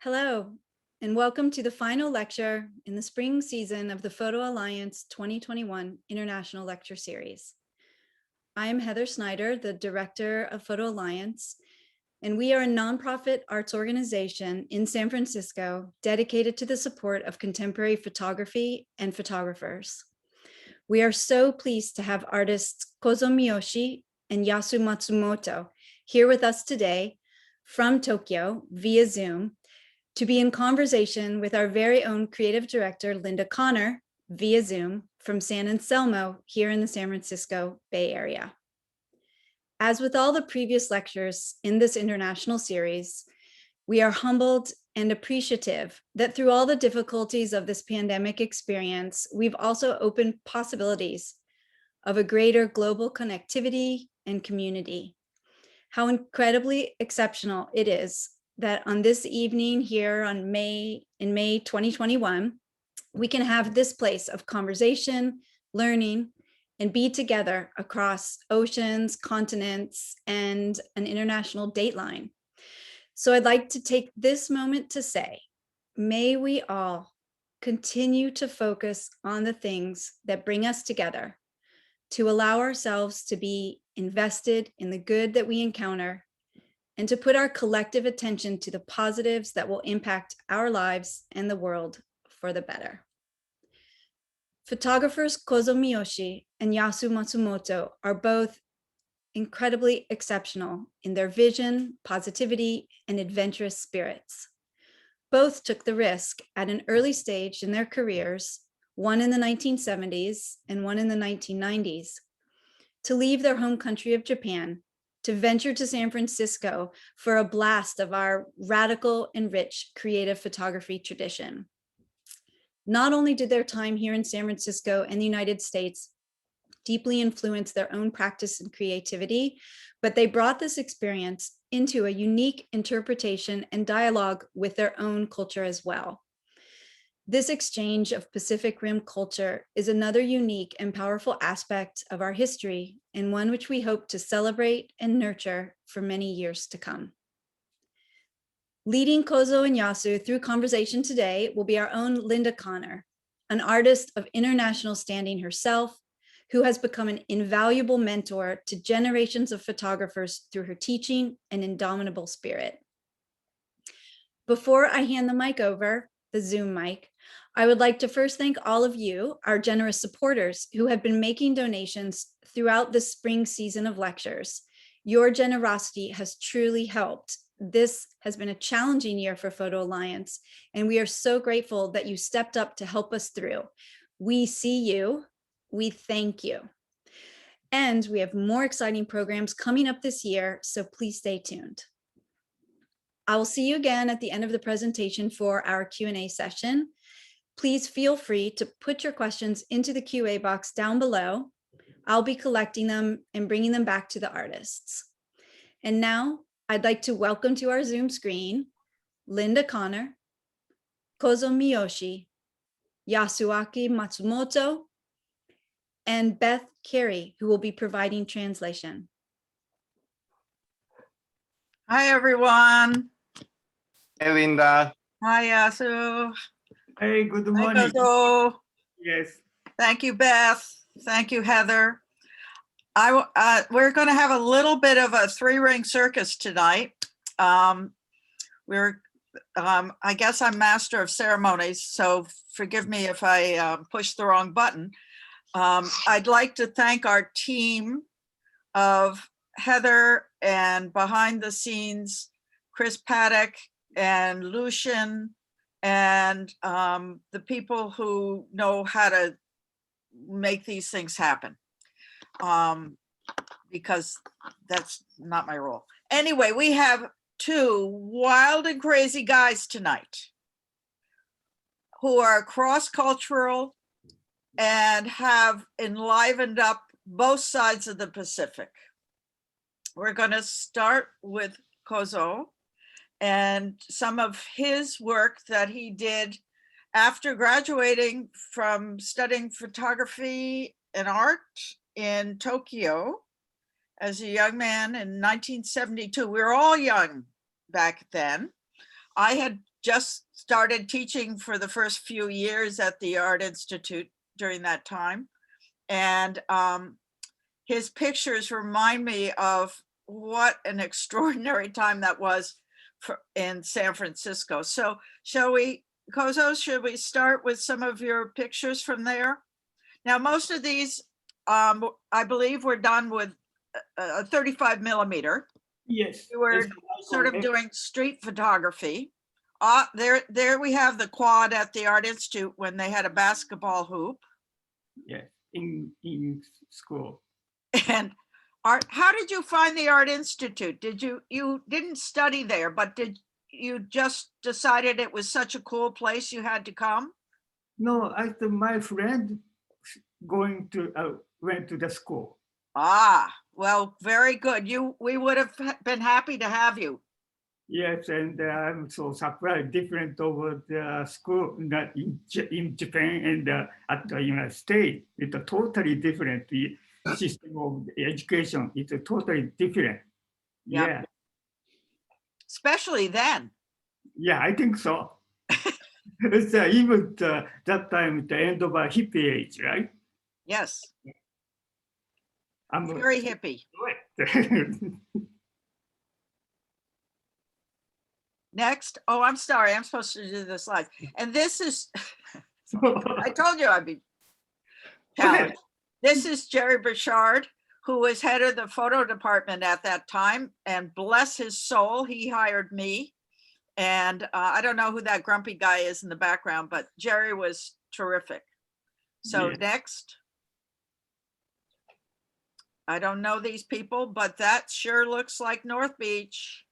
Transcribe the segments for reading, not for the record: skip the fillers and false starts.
Hello, and welcome to the final lecture in the spring season of the PhotoAlliance 2021 International Lecture Series. I am Heather Snyder, the director of PhotoAlliance, and we are a nonprofit arts organization in San Francisco dedicated to the support of contemporary photography and photographers. We are so pleased to have artists Kozo Miyoshi and Yasuaki Matsumoto here with us today from Tokyo via Zoom to be in conversation with our very own creative director, Linda Connor, via Zoom from San Anselmo here in the San Francisco Bay Area. As with all the previous lectures in this international series, we are humbled and appreciative that through all the difficulties of this pandemic experience, we've also opened possibilities of a greater global connectivity and community. How incredibly exceptional it is that on this evening here in May 2021, we can have this place of conversation, learning, and be together across oceans, continents, and an international dateline. So I'd like to take this moment to say, may we all continue to focus on the things that bring us together, to allow ourselves to be invested in the good that we encounter, and to put our collective attention to the positives that will impact our lives and the world for the better. Photographers Kozo Miyoshi and Yasuaki Matsumoto are both incredibly exceptional in their vision, positivity, and adventurous spirits. Both took the risk at an early stage in their careers, one in the 1970s and one in the 1990s, to leave their home country of Japan to venture to San Francisco for a blast of our radical and rich creative photography tradition. Not only did their time here in San Francisco and the United States deeply influence their own practice and creativity, but they brought this experience into a unique interpretation and dialogue with their own culture as well. This exchange of Pacific Rim culture is another unique and powerful aspect of our history, and one which we hope to celebrate and nurture for many years to come. Leading Kozo and Yasu through conversation today will be our own Linda Connor, an artist of international standing herself, who has become an invaluable mentor to generations of photographers through her teaching and indomitable spirit. Before I hand the mic over, the Zoom mic, I would like to first thank all of you, our generous supporters, who have been making donations throughout the spring season of lectures. Your generosity has truly helped. This has been a challenging year for PhotoAlliance, and we are so grateful that you stepped up to help us through. We see you, we thank you. And we have more exciting programs coming up this year, so please stay tuned. I will see you again at the end of the presentation for our Q&A session. Please feel free to put your questions into the QA box down below. I'll be collecting them and bringing them back to the artists. And now I'd like to welcome to our Zoom screen, Linda Connor, Kozo Miyoshi, Yasuaki Matsumoto, and Beth Cary, who will be providing translation. Hi, everyone. Hey, Linda. Hi, Yasu. Hey, good Hi, morning. Kozo. Yes. Thank you, Beth. Thank you, Heather. We're going to have a little bit of a three-ring circus tonight. I guess I'm master of ceremonies, so forgive me if I push the wrong button. I'd like to thank our team of Heather and behind the scenes, Chris Paddock and Lucian, and the people who know how to make these things happen, because that's not my role. Anyway, we have two wild and crazy guys tonight who are cross-cultural and have enlivened up both sides of the Pacific. We're going to start with Kozo and some of his work that he did after graduating from studying photography and art in Tokyo as a young man in 1972. We were all young back then. I had just started teaching for the first few years at the Art Institute during that time. And his pictures remind me of what an extraordinary time that was in San Francisco. So shall we, Kozo, should we start with some of your pictures from there? Now, most of these, I believe, were done with a 35 millimeter. Yes. You were sort of doing street photography. There we have the quad at the Art Institute when they had a basketball hoop. Yes, in school. And how did you find the Art Institute? You didn't study there, but did you just decided it was such a cool place you had to come? No, after my friend went to the school. Ah, well, very good. We would have been happy to have you. Yes, and I'm so surprised, different over the school that in Japan and at the United States. It's a totally different system of education. It's a totally different. Yeah. Yeah. Especially then. Yeah, I think so. It's even that time, the end of a hippie age, right? Yes, I'm very hippie. Next. Oh, I'm sorry. I'm supposed to do the slides. And this is, I told you I'd be challenged. This is Jerry Burchard, who was head of the photo department at that time. And bless his soul, he hired me. And I don't know who that grumpy guy is in the background, but Jerry was terrific. So Yeah. next. I don't know these people, but that sure looks like North Beach.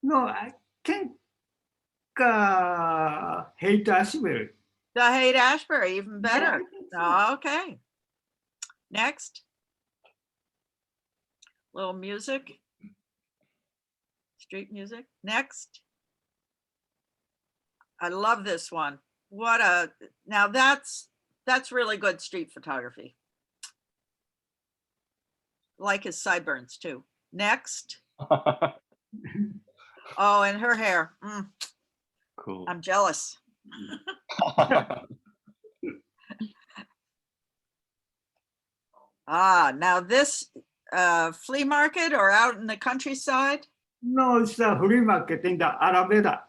No, I think hate Asheville. The Haight Ashbury, even better. Yeah, I think so. Okay. Next. Little music. Street music. Next. I love this one. Now that's really good street photography. Like his sideburns too. Next. Oh, and her hair. Cool. I'm jealous. Now this flea market or out in the countryside? No, it's a flea market in the Alameda.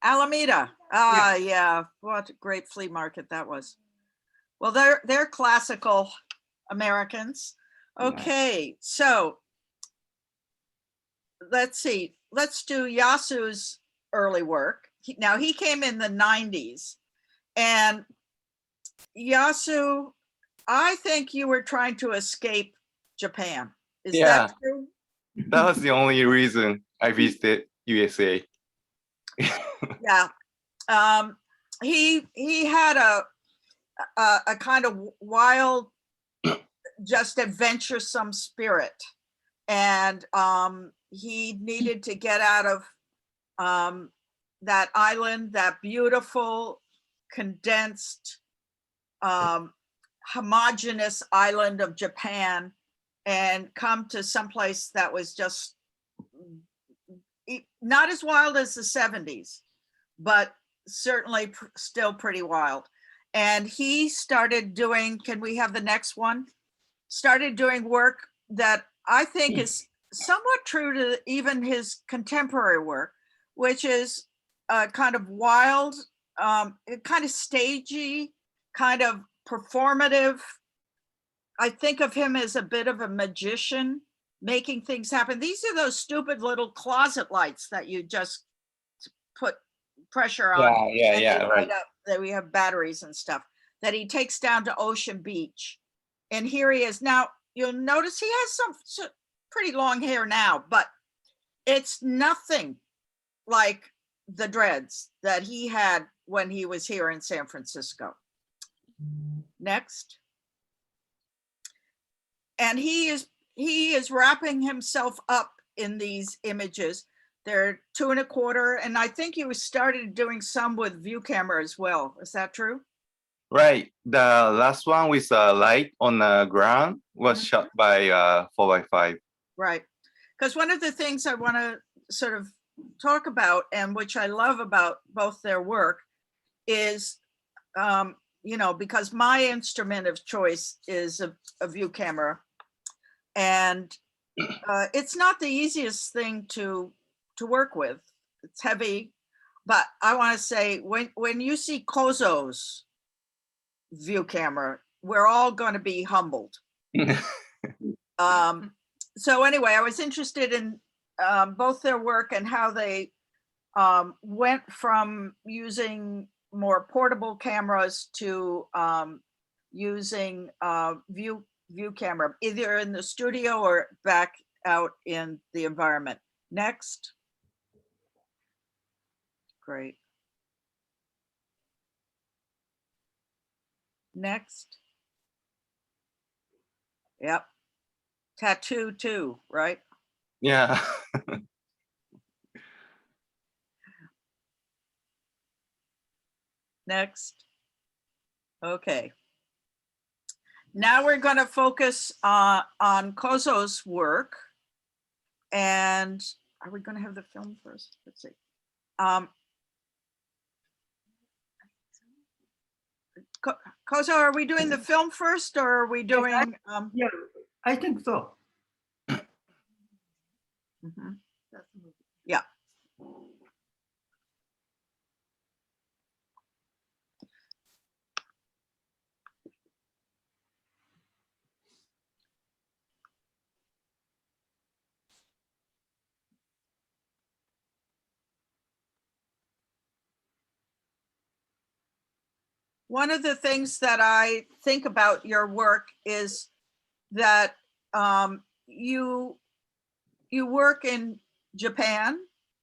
Alameda. Yeah. What a great flea market that was. Well, they're classical Americans. Okay, so let's see. Let's do Yasu's early work. Now he came in the 90s, and Yasu, I think you were trying to escape Japan. Is that true? That was the only reason I visited USA. Yeah. He had a kind of wild, just adventuresome spirit, and he needed to get out of that island, that beautiful, condensed, homogeneous island of Japan, and come to someplace that was just not as wild as the 70s, but certainly still pretty wild. And he started doing, can we have the next one? Started doing work that I think is somewhat true to even his contemporary work, which is kind of wild, kind of stagey, kind of performative. I think of him as a bit of a magician, making things happen. These are those stupid little closet lights that you just put pressure on. Yeah, right. That we have batteries and stuff that he takes down to Ocean Beach. And here he is. Now, you'll notice he has some pretty long hair now, but it's nothing like the dreads that he had when he was here in San Francisco. Next. And he is wrapping himself up in these images. They're 2 1/4, and I think you started doing some with view camera as well. Is that true? Right. The last one with a light on the ground was shot by 4x5. Right. Because one of the things I want to sort of talk about, and which I love about both their work, is, you know, because my instrument of choice is a view camera, and it's not the easiest thing to work with. It's heavy, but I want to say when you see Kozo's view camera, we're all going to be humbled. So anyway, I was interested in both their work and how they went from using more portable cameras to using view camera, either in the studio or back out in the environment. Next. Great. Next. Yep. Tattoo too, right? Yeah. Next. Okay. Now we're going to focus on Kozo's work. And are we going to have the film first? Let's see. Kozo, are we doing the film first, or are we doing? Yeah, I think so. Mhm. Yeah. One of the things that I think about your work is that you work in Japan,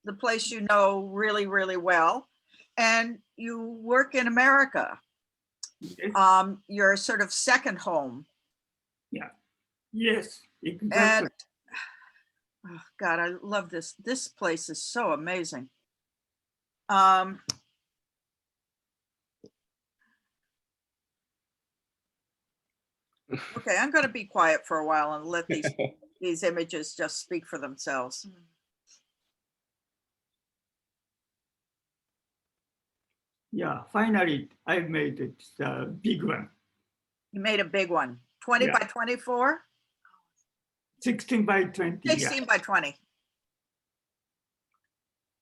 the place you know really, really well, and you work in America, Yes. your sort of second home. Yes, exactly. And oh God, I love this. This place is so amazing. Okay, I'm going to be quiet for a while and let these images just speak for themselves. Yeah, finally, I made it a big one. You made a big one. 20 Yeah. by 24? 16 by 20. 16 Yeah. by 20.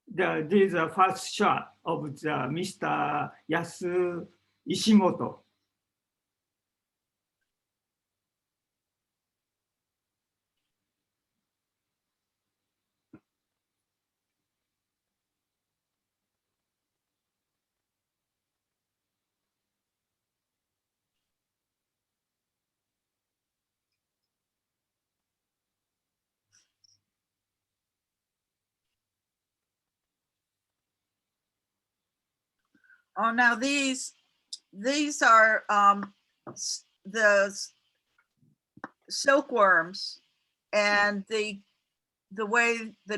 This is the first shot of the Mr. Yasu Ishimoto. Oh, now these are the silkworms, and the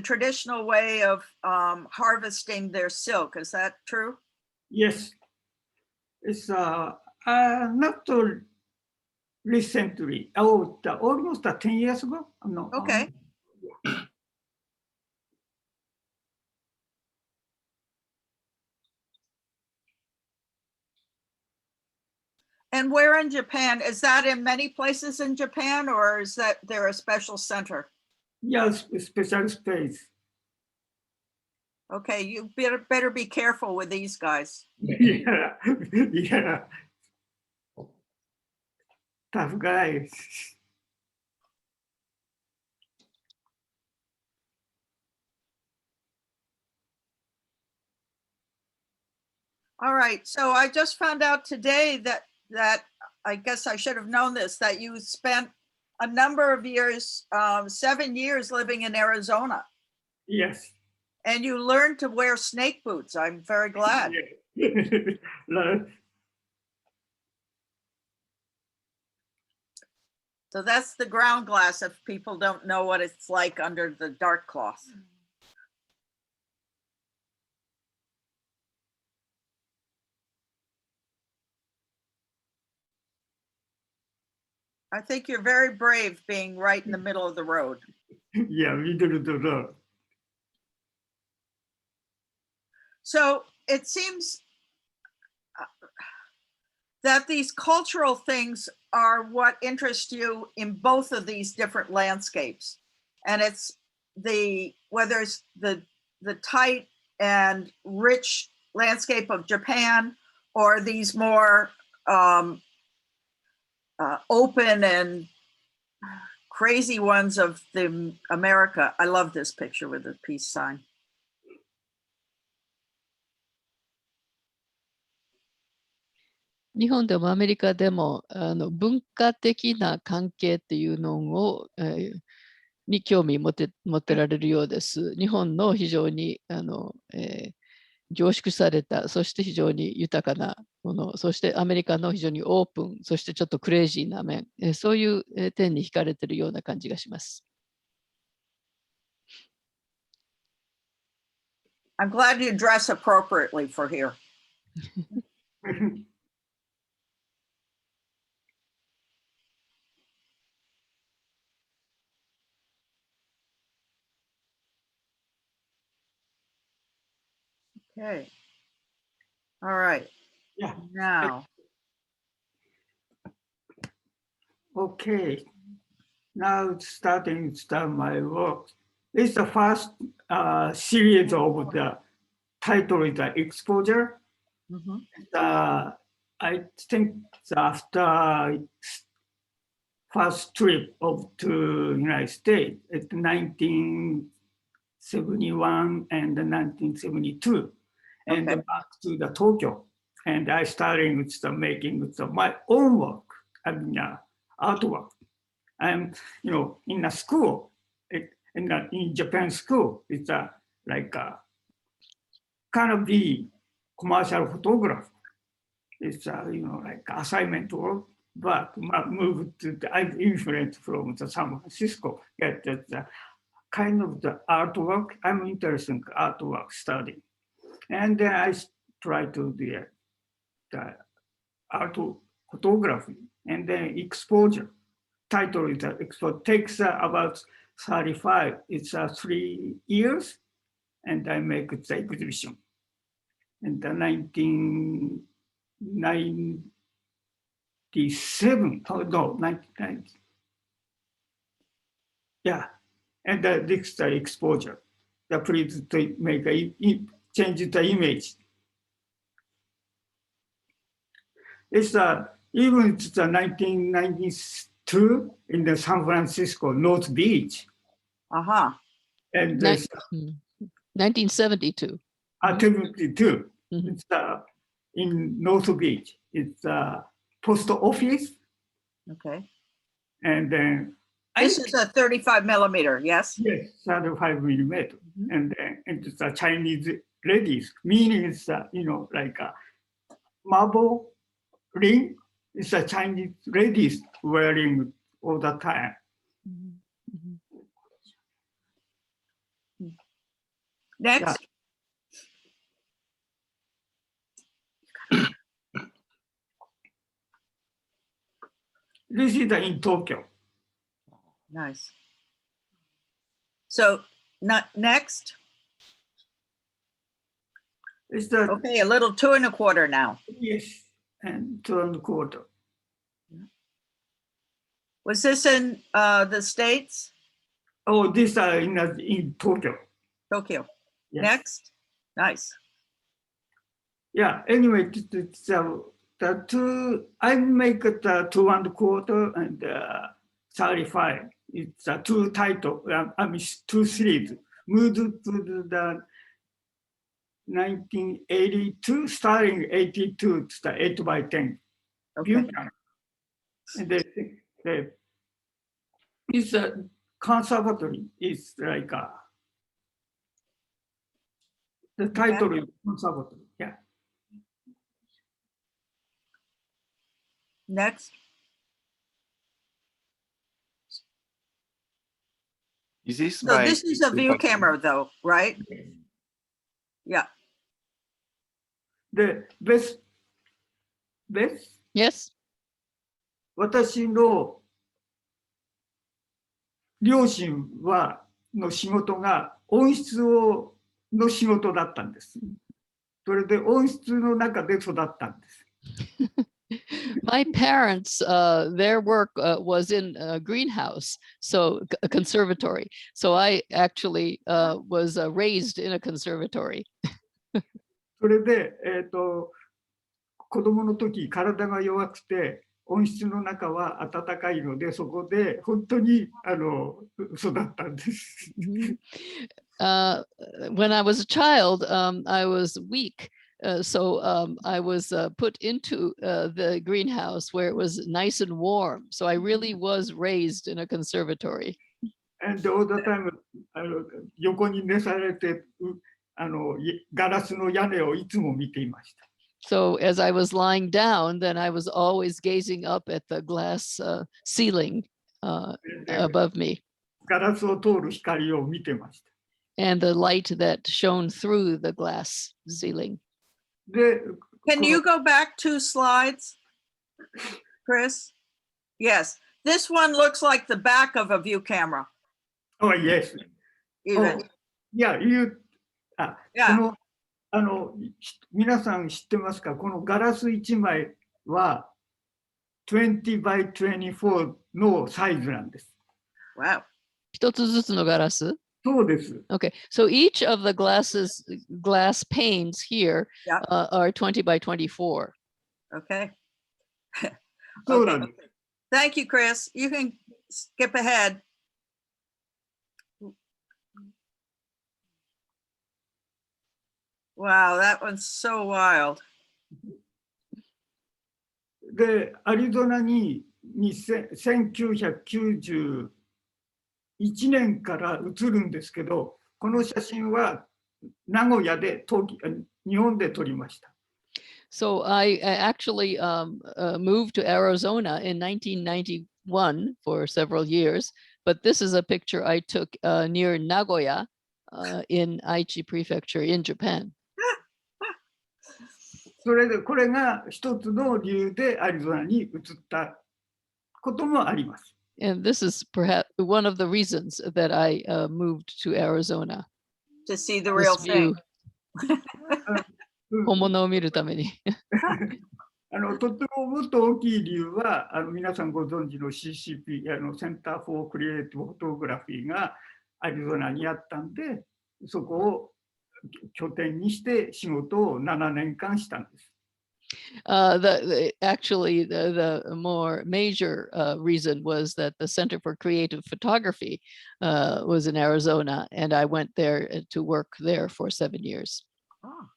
traditional way of harvesting their silk. Is that true? Yes, it's not too recently. Oh, almost 10 years ago. No. Okay. And where in Japan? Is that in many places in Japan, or is that there a special center? Yes, special space. Okay, you better be careful with these guys. Yeah, yeah. Tough guys. All right, so I just found out today that I guess I should have known this, that you spent a number of years, 7 years living in Arizona, Yes. and you learned to wear snake boots. I'm very glad. Yeah. So that's the ground glass if people don't know what it's like under the dark cloth. I think you're very brave being right in the middle of the road. Yeah, middle of the road. So it seems that these cultural things are what interest you in both of these different landscapes. And it's whether it's the tight and rich landscape of Japan or these more open and crazy ones of the America. I love this picture with the peace sign.日本でもアメリカでも文化的な関係っていうのを、に興味持てられるようです。日本の非常に凝縮された、そして非常に豊かなもの、そしてアメリカの非常にオープン、そしてちょっとクレイジーな面、そういう点に惹かれているような感じがします。I'm glad you dress appropriately for here. Okay. All right. Yeah. Now. Okay. Now start my work. It's the first series of the title is the exposure. I think after first trip to United States, it's 1971 and 1972, and Okay. back to the Tokyo. And I started with making my own work, I mean, artwork. I'm, in a school, in Japan school, it's like kind of be commercial photography. It's like assignment work, but moved to I'm influenced from the San Francisco. Get that kind of the artwork. I'm interested in artwork study, and then I try to do the art photography and then exposure. Title is exposure. Takes about 35. It's 3 years, and I make the exhibition. In the 1997, oh no, 1990. Yeah, and this the exposure. The please to make change the image. It's even it's the 1992 in the San Francisco North Beach. And 1972. 72. It's in North Beach. It's post office. Okay. And then This is a 35 millimeter, yes? Yes, 35 millimeter. And then it's a Chinese ladies, meaning it's like a marble ring. It's a Chinese ladies wearing all the time. Next. This is in Tokyo. Nice. So next. It's the Okay, a little 2 1/4 now. yes, and 2 1/4. Was this in the States? Oh, these are in Tokyo. Tokyo. Yes. Next. Nice. Yeah. Anyway, the two I make it 2 1/4 and 35. It's a two title. I mean, two series. Moved to the 1982, starting 82 to the 8x10. Okay. And it's a conservatory. It's like the title is conservatory. Yeah. Next. Is this So by this is a view camera though, right? Yeah. The Beth, Yes. 私の両親の仕事が音質の仕事だったんです。それで温室の中で育ったんです。My parents, their work was in a greenhouse, so a conservatory. So I actually was raised in a conservatory. それで、子供の時体が弱くて温室の中は暖かいのでそこで本当に育ったんです。Mhm. When I was a child, I was weak. So I was put into the greenhouse where it was nice and warm. So I really was raised in a conservatory. And all the time 横に寝されてガラスの屋根をいつも見ていました。So as I was lying down, then I was always gazing up at the glass ceiling above me ガラスを通る光を見てました。 and the light that shone through the glass ceiling. で、Can you go back 2 slides, Chris? Yes, this one looks like the back of a view camera. Oh, yes. Even. Oh, yeah, you, Yeah. 皆さん知ってますか？このガラス1枚は20 by 24のサイズなんです。Wow. 一つずつのガラス？そうです。 Okay, so each of the glass panes here Yeah. Are 20 by 24. Okay. そうなんです。 Thank you, Chris. You can skip ahead. Wow, that one's so wild. で、アリゾナに1991年から移るんですけど、この写真は名古屋で日本で撮りました。So I actually moved to Arizona in 1991 for several years, but this is a picture I took near Nagoya in Aichi Prefecture in Japan. それでこれが一つの理由でアリゾナに移ったこともあります。And this is perhaps one of the reasons that I moved to Arizona. To see the real This thing. view. 本物を見るために。とってももっと大きい理由は皆さんご存知の CCP センター・フォー・クリエイティブ・フォトグラフィーがアリゾナにあったんで、そこを拠点にして仕事を7年間したんです。Actually, the more major reason was that the Center for Creative Photography was in Arizona, and I went there to work there for 7 years. Oh.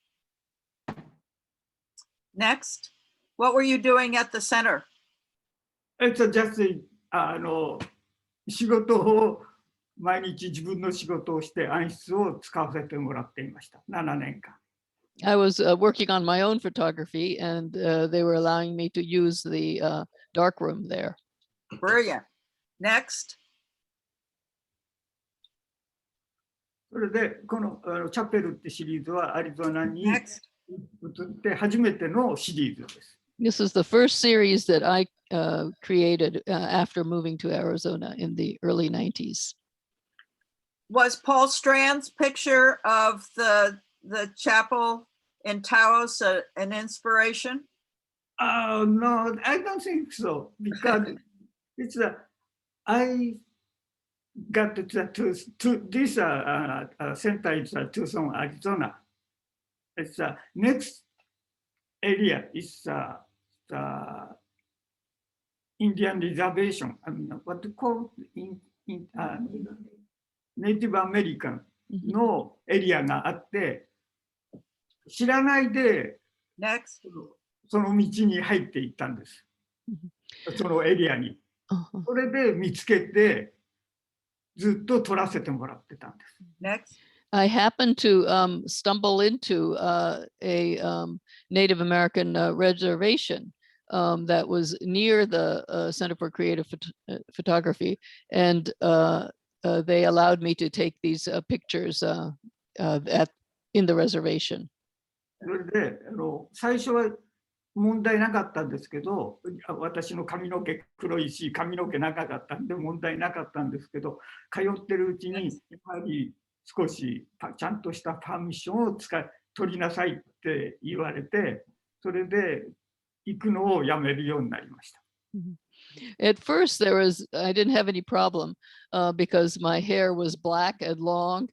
Next, what were you doing at the center? It's just 仕事を毎日自分の仕事をして暗室を使わせてもらっていました。7年間。I was working on my own photography, and they were allowing me to use the dark room there. Brilliant. Next. それでこのチャペルってシリーズはアリゾナに移 Next. って初めてのシリーズです。This is the first series that I created after moving to Arizona in the early 90s. Was Paul Strand's picture of the chapel in Taos an inspiration? No, I don't think so, because it's I got this center is Tucson, Arizona. It's next area is the Indian reservation. I mean, what to call in Native American のエリアがあって、知らないで Next. その道に入っていったんです。そのエリアに。それで見つけて、ずっと撮らせてもらってたんです。Next. I happened to stumble into a Native American reservation that was near the Center for Creative Photography, and they allowed me to take these pictures in the reservation. それで最初は問題なかったんですけど、私の髪の毛黒いし髪の毛長かったんで問題なかったんですけど、通ってるうちにやはり少しちゃんとしたパーミッションを取りなさいっって言われて、それで行くのをやめるようになりました。At first, I didn't have any problem because my hair was black and long,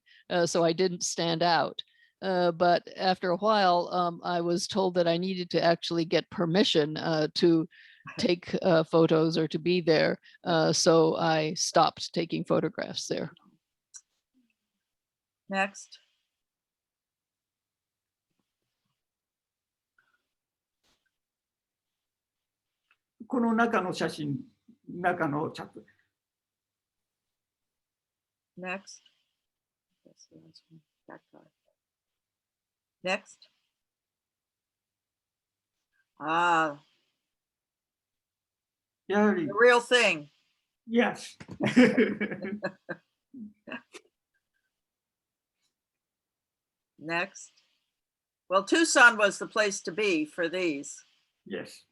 so I didn't stand out. But after a while, I was told that I needed to actually get permission to take photos or to be there. So I stopped taking photographs there. Next. Next. この中の写真、中のチャット。Next. Next. Ah, やはり the、real thing. Yes. Next. Well, Tucson was the place to be for these. Yes.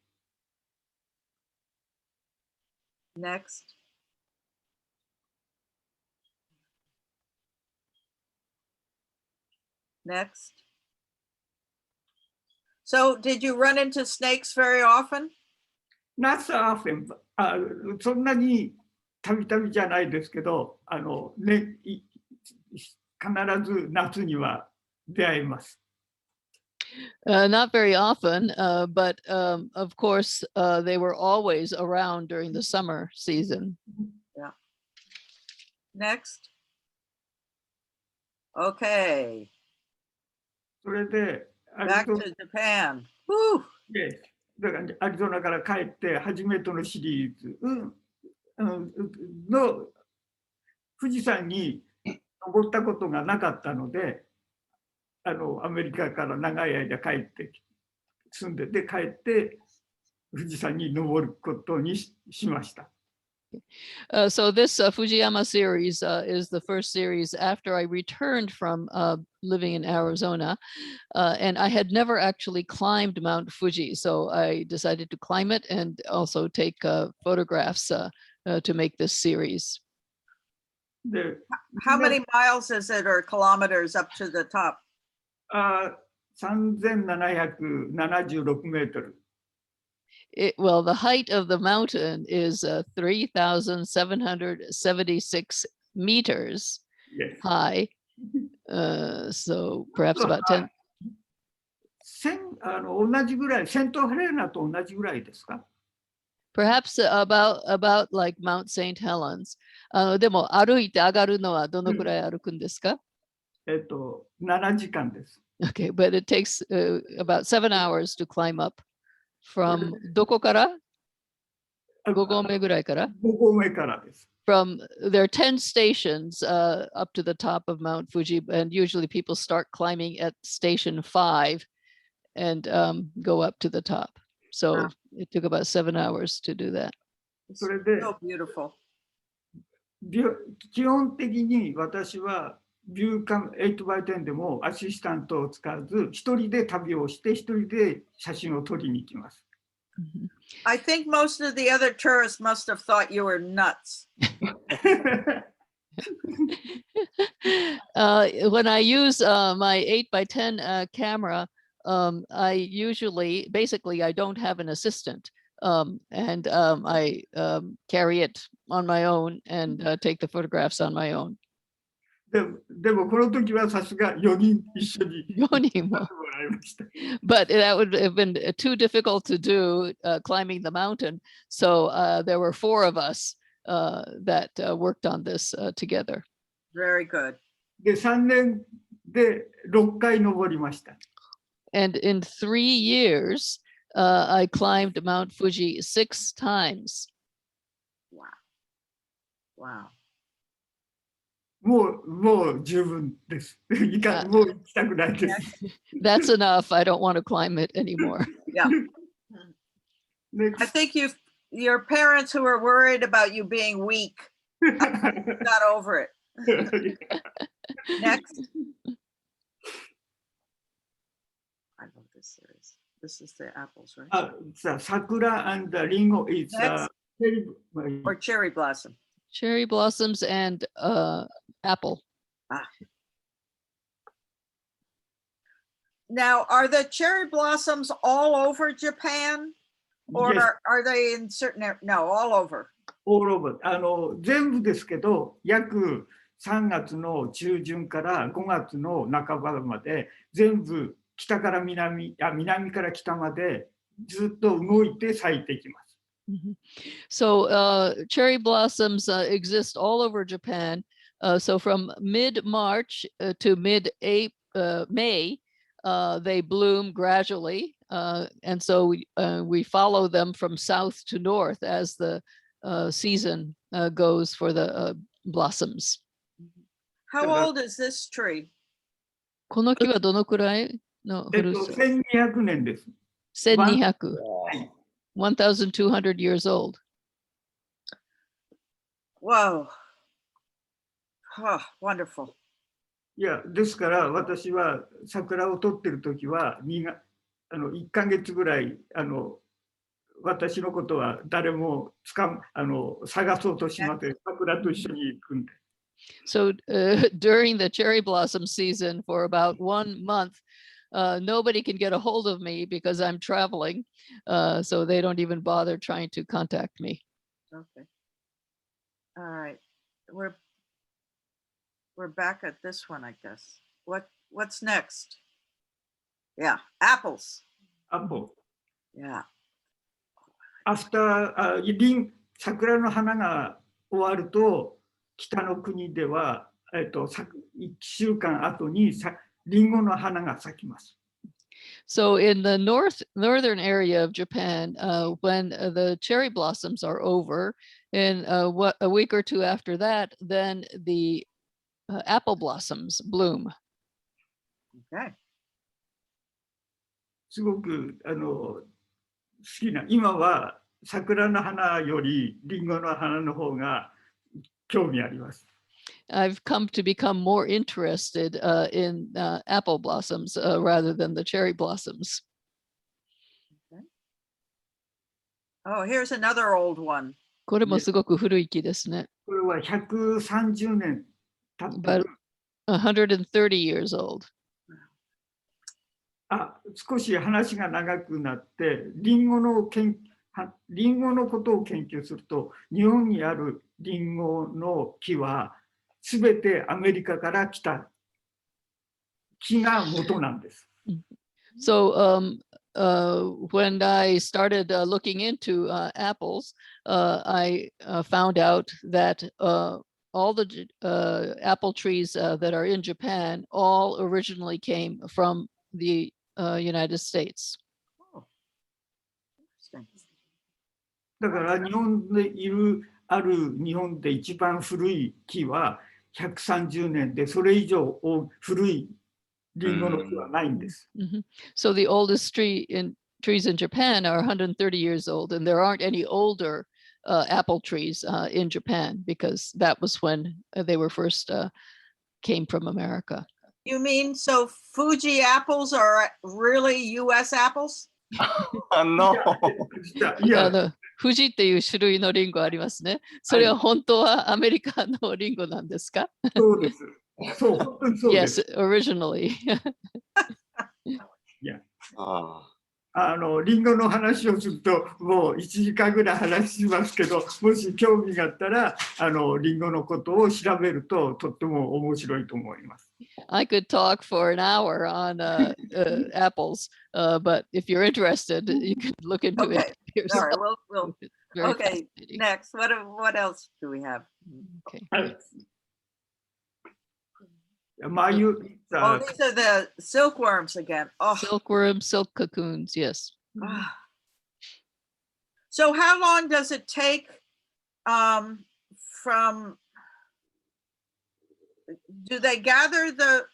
Next. Next. So did you run into snakes very often? Not so often. そんなにたびたびじゃないですけど、ね、必ず夏には出会います。Not very often, but of course, they were always around during the summer season. Yeah. Next. Okay. それで、Back to Japan. Woo! だからアリゾナから帰って初めてのシリーズの富士山に登ったことがなかったので、アメリカから長い間帰って住んでて帰って富士山に登ることにしました。So this Fujiyama series is the first series after I returned from living in Arizona, and I had never actually climbed Mount Fuji. So I decided to climb it and also take photographs to make this series. で、How many miles is it or kilometers up to the top? 3776メートル。Well, the height of the mountain is 3,776 meters Yes. high. So perhaps about 10. 同じぐらい、セントヘレナと同じぐらいですか？ Perhaps about like Mount St. Helens. でも歩いて上がるのはどのくらい歩くんですか？ 7時間です。Okay, but it takes about 7 hours to climb up from どこから？ 5合目ぐらいから？ 5合目からです。From there are 10 stations up to the top of Mount Fuji, and usually people start climbing at station 5 and go up to the top. So Wow. it took about 7 hours to do that.それで So beautiful. 基本的に私はビューカム 8x10 でもアシスタントを使わず一人で旅をして一人で写真を撮りに行きます。I think most of the other tourists must have thought you were nuts. When I use my 8x10 camera, I usually, basically, I don't have an assistant. And I carry it on my own and take the photographs on my own. でもこの時はさすが4人一緒に4人も。もらいました。But that would have been too difficult to do climbing the mountain. So there were 4 of us that worked on this together. Very good. で、3年で6回登りました。And in 3 years, I climbed Mount Fuji 6 times. Wow. Wow. もう十分です。もう行きたくないです。That's enough. I don't want to climb it anymore. Yeah. I think your parents who were worried about you being weak got over it. Next. I love this series. This is the apples, right? 桜 and リンゴ is Or cherry blossom. Cherry blossoms and apple. Now, are the cherry blossoms all over Japan? Or Yes, are they in certain, no, all over? all over. 全部ですけど、約3月の中旬から5月の半ばまで、全部北から南、南から北までずっと動いて咲いてきます。So cherry blossoms exist all over Japan. So from mid-March to mid-May, they bloom gradually. And so we follow them from south to north as the season goes for the blossoms. How old is this tree? この木はどのくらいの古さ1200年です。 1200. 1,200 years old. Whoa. Oh, wonderful. いや、ですから私は桜を撮ってる時は1ヶ月ぐらい私のことは誰も探そうとしません。桜と一緒に行くんで。So during the cherry blossom season for about 1 month, nobody can get a hold of me because I'm traveling. So they don't even bother trying to contact me. Okay. All right. We're back at this one, I guess. What's next? Yeah, apples. Apple. Yeah. After 桜の花が終わると北の国では1週間後にリンゴの花が咲きます。So in the northern area of Japan, when the cherry blossoms are over, and a week or two after that, then the apple blossoms bloom. Okay. すごく好きな、今は桜の花よりリンゴの花の方が興味あります。I've come to become more interested in apple blossoms rather than the cherry blossoms. Okay. Oh, here's another old one. これもすごく古い木ですね。これは130年経ってる。 130 years old. 少し話が長くなってリンゴのことを研究すると日本にあるリンゴの木はすべてアメリカから来た木が元なんです。So when I started looking into apples, I found out that all the apple trees that are in Japan all originally came from the United States. Oh, interesting. だから日本である日本で一番古い木は130年でそれ以上古いリンゴの木はないんです。So the oldest trees in Japan are 130 years old, and there aren't any older apple trees in Japan because that was when they were first came from America. You mean so Fuji apples are really US apples? No. いや、富士っていう種類のリンゴありますね。それは本当はアメリカのリンゴなんですか？そうです。そう、本当にそうです。Yes, originally. リンゴの話をするともう1時間ぐらい話しますけど、もし興味があったらリンゴのことを調べるととっても面白いと思います。I could talk for an hour on apples, but if you're interested, you can look into Okay. it yourself. All right, we'll It's very okay, fascinating. next. What else do we have? Okay. はい。眉、Oh, these are the silkworms again. Oh. Silkworms, silk cocoons, yes. Ah. So how long does it take from, do they gather the,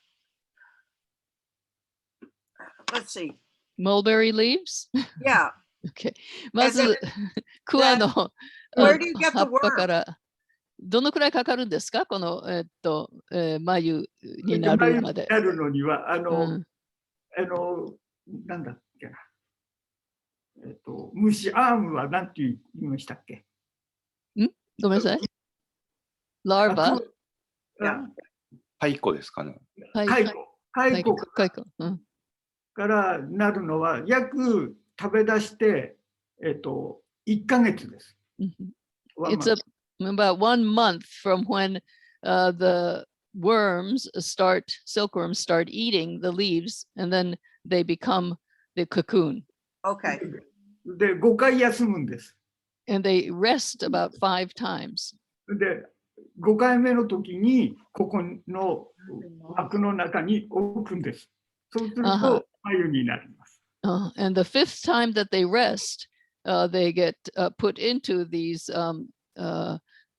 let's see. Mulberry leaves? Yeah. Okay. まず And 桑の Where do you get 葉 the っぱか worm? らどのくらいかかるんですか？この眉になるまで。なるのにはうんなんだっけな。虫アームは何て言いましたっけ？ごめんなさい。ラーバYeah. 蚕ですかね。はい。蚕。蚕。うんからなるのは約食べ出して、1ヶ月です。Mhm. One It's month. about 1 month from when the silkworms start eating the leaves, and then they become the cocoon. Okay, で、5回休むんです。And they rest about 5 times. で、5回目の時に、ここの枠の中に置くんです。そうすると、繭になります。And the 5th time that they rest, they get put into these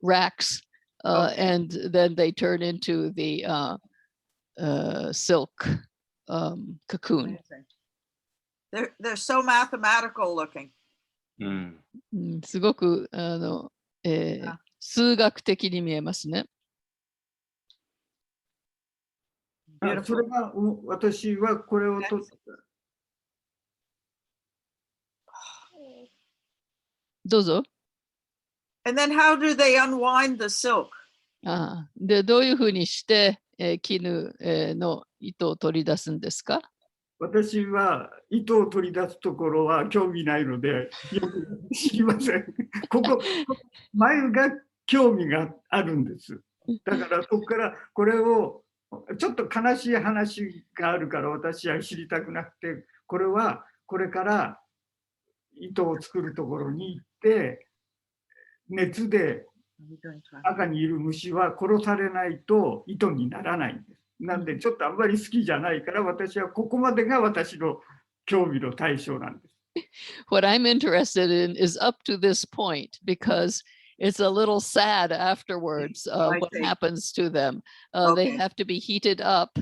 racks, and then they turn into the silk cocoon. amazing. They're so mathematical looking. うん。すごく数学的に見えますね。それが私はこれを取った。どうぞ。And then how do they unwind the silk? で、どういうふうにして、絹の糸を取り出すんですか？私は糸を取り出すところは興味ないので、よく知りません。眉が興味があるんです。だからそこからこれをちょっと悲しい話があるから私は知りたくなくて、これはこれから糸を作るところに行って熱で中にいる虫は殺されないと糸にならないんです。なんでちょっとあんまり好きじゃないから私はここまでが私の興味の対象なんです。What I'm interested in is up to this point because it's a little sad afterwards what happens to them. They have to be heated up,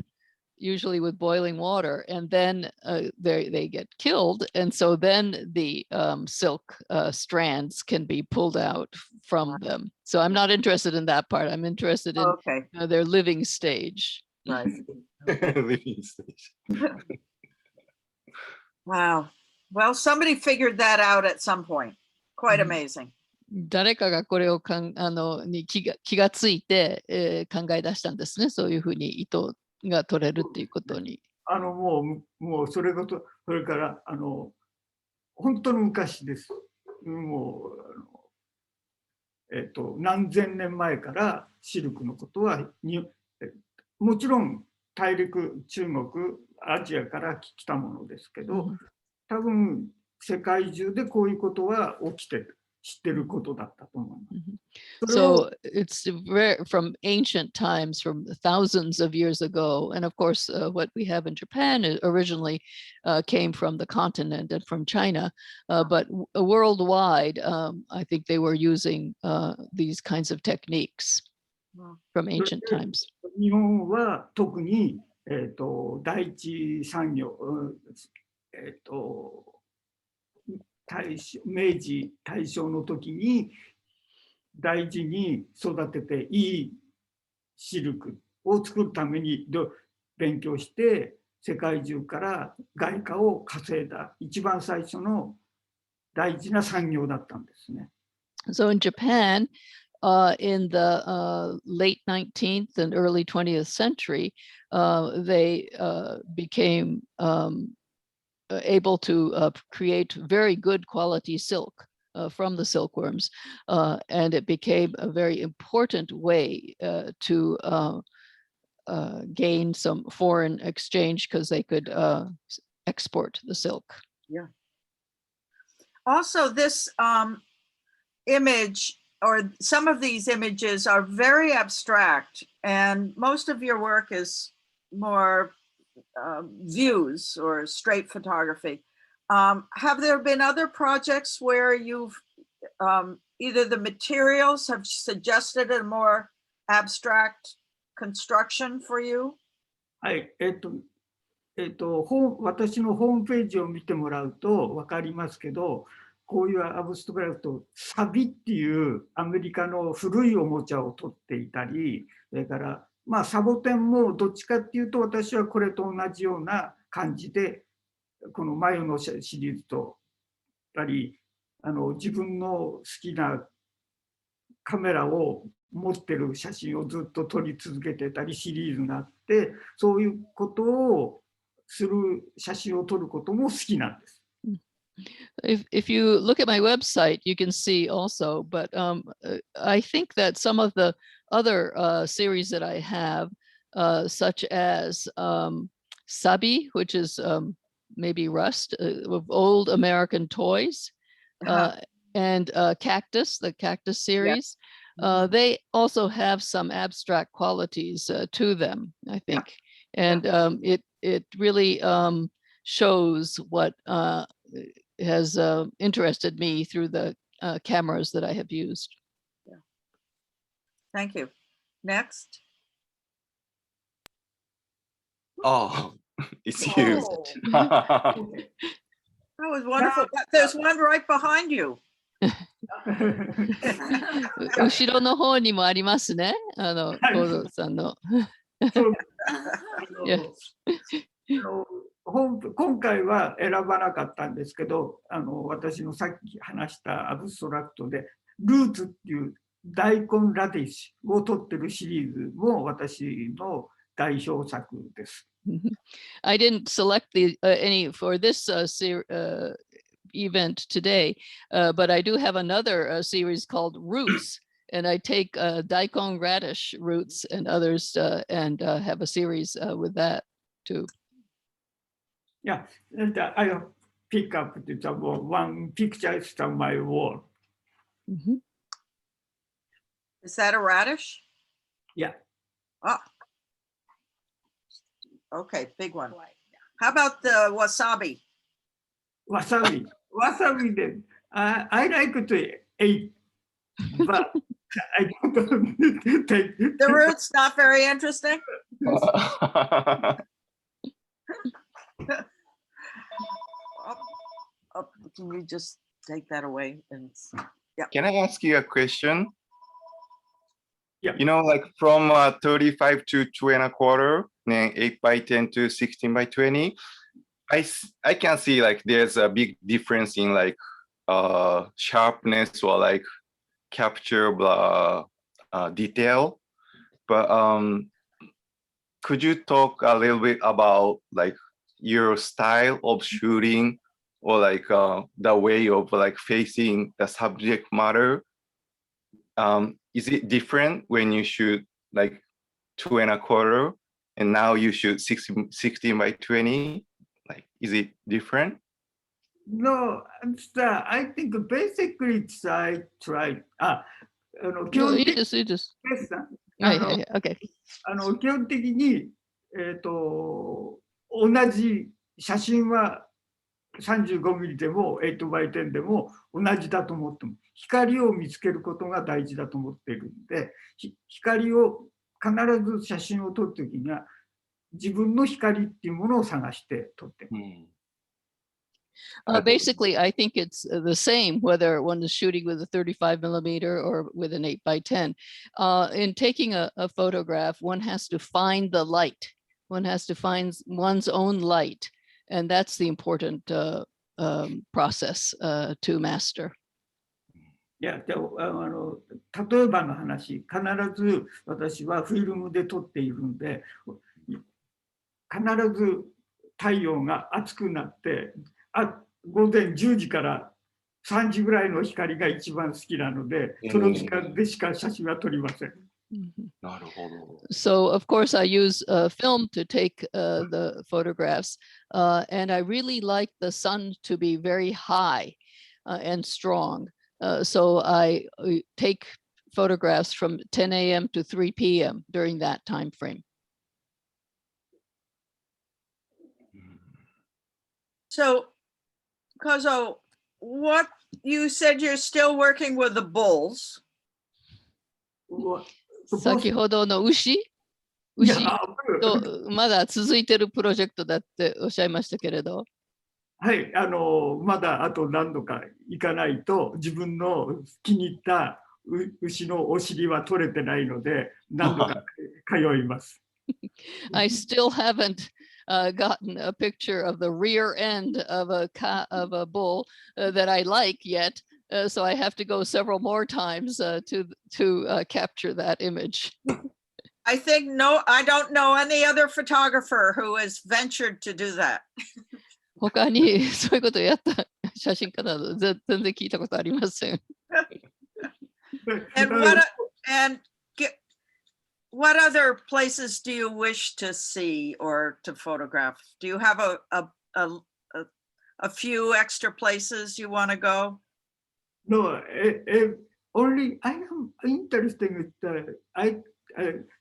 usually with boiling water, and then they get killed. And so then the silk strands can be pulled out from them. So I'm not interested in that part. I'm interested in their living stage. Right. Living stage. Wow. Well, somebody figured that out at some point. Quite amazing. 誰かがこれをに気がついて、考え出したんですね。そういうふうに糸が取れるっていうことに。もうそれから本当の昔です。もう何千年前からシルクのことはもちろん大陸中国アジアから来たものですけど、多分世界中でこういうことは起きて知ってることだったと思います。So it's from ancient times, from thousands of years ago. And of course, what we have in Japan originally came from the continent and from China. But worldwide, I think they were using these kinds of techniques from ancient times. 日本は特に、第一産業、明治大正の時に大事に育てていいシルクを作るために勉強して世界中から外貨を稼いだ一番最初の大事な産業だったんですね。So in Japan, in the late 19th and early 20th century, they became able to create very good quality silk from the silkworms. And it became a very important way to gain some foreign exchange because they could export the silk. Yeah. Also, this image or some of these images are very abstract, and most of your work is more views or straight photography. Have there been other projects where you've either the materials have suggested a more abstract construction for you? はい、私のホームページを見てもらうと分かりますけど、こういうアブストラクト、サビっていうアメリカの古いおもちゃを取っていたり、それからまあサボテンもどっちかっていうと私はこれと同じような感じでこのマヨのシリーズとたり自分の好きなカメラを持ってる写真をずっと撮り続けてたりシリーズがあってそういうことをする写真を撮ることも好きなんです。If you look at my website, you can see also, but I think that some of the other series that I have, such as Sabi, which is maybe rust of old American toys, and Cactus, the Cactus series, they also have some abstract qualities to them, I think. And it really shows what has interested me through the cameras that I have used. Thank you. Next. Oh, it's used. Oh, that was wonderful. There's one right behind you. 後ろの方にもありますね。コゾさんの。そういや今回は選ばなかったんですけど、私のさっき話したアブストラクトで、ルーツっていう大根ラディッシュを撮ってるシリーズも私の代表作です。I didn't select any for this event today, but I do have another series called Roots, and I take daikon radish roots and others and have a series with that too. Yeah, I pick up one picture from my wall. Is that a radish? Yeah. Oh. Okay, big one. How about the wasabi? Wasabi. Wasabi, then I like to eat, but I don't take The root's not very interesting? Can you just take that away? And Can I ask you a question? Yeah. You know, like from 35 to 2.25, then 8 by 10 to 16 by 20, I can see like there's a big difference in like sharpness or like capture detail. But could you talk a little bit about like your style of shooting or like the way of like facing the subject matter? Is it different when you shoot like 2.25 and now you shoot 16 by 20? Like, is it different? No, I think basically it's I tried. 基 No, 本 いい 的 です、いいです。にさはいはいはい。OK。基本的に、同じ写真は35ミリでも8 by 10でも同じだと思っても、光を見つけることが大事だと思っているので、光を必ず写真を撮るときには自分の光っていうものを探して撮ってます。Basically, I think it's the same whether one is shooting with a 35 millimeter or with an 8 by 10. In taking a photograph, one has to find the light. One has to find one's own light. And that's the important process to master. いや、例えばの話、必ず私はフィルムで撮っているので、必ず太陽が熱くなって、午前10時から3時ぐらいの光が一番好きなので、その時間でしか写真は撮りません。So of course I use film to take the photographs, and I really like the sun to be very high and strong. So I take photographs from 10 a.m. to 3 p.m. during that time frame. So, Kozo, what you said you're still working with the bulls. 先ほどの牛とまだ続いてるプロジェクトだっておっしゃいましたけれど。はい、まだあと何度か行かないと自分の気に入った牛のお尻は取れてないので何度か通います。I still haven't gotten a picture of the rear end of a bull that I like yet, so I have to go several more times to capture that image. I think I don't know any other photographer who has ventured to do that. 他にそういうことをやった写真家など全然聞いたことありません。And what other places do you wish to see or to photograph? Do you have a few extra places you want to go? No, only I am interested in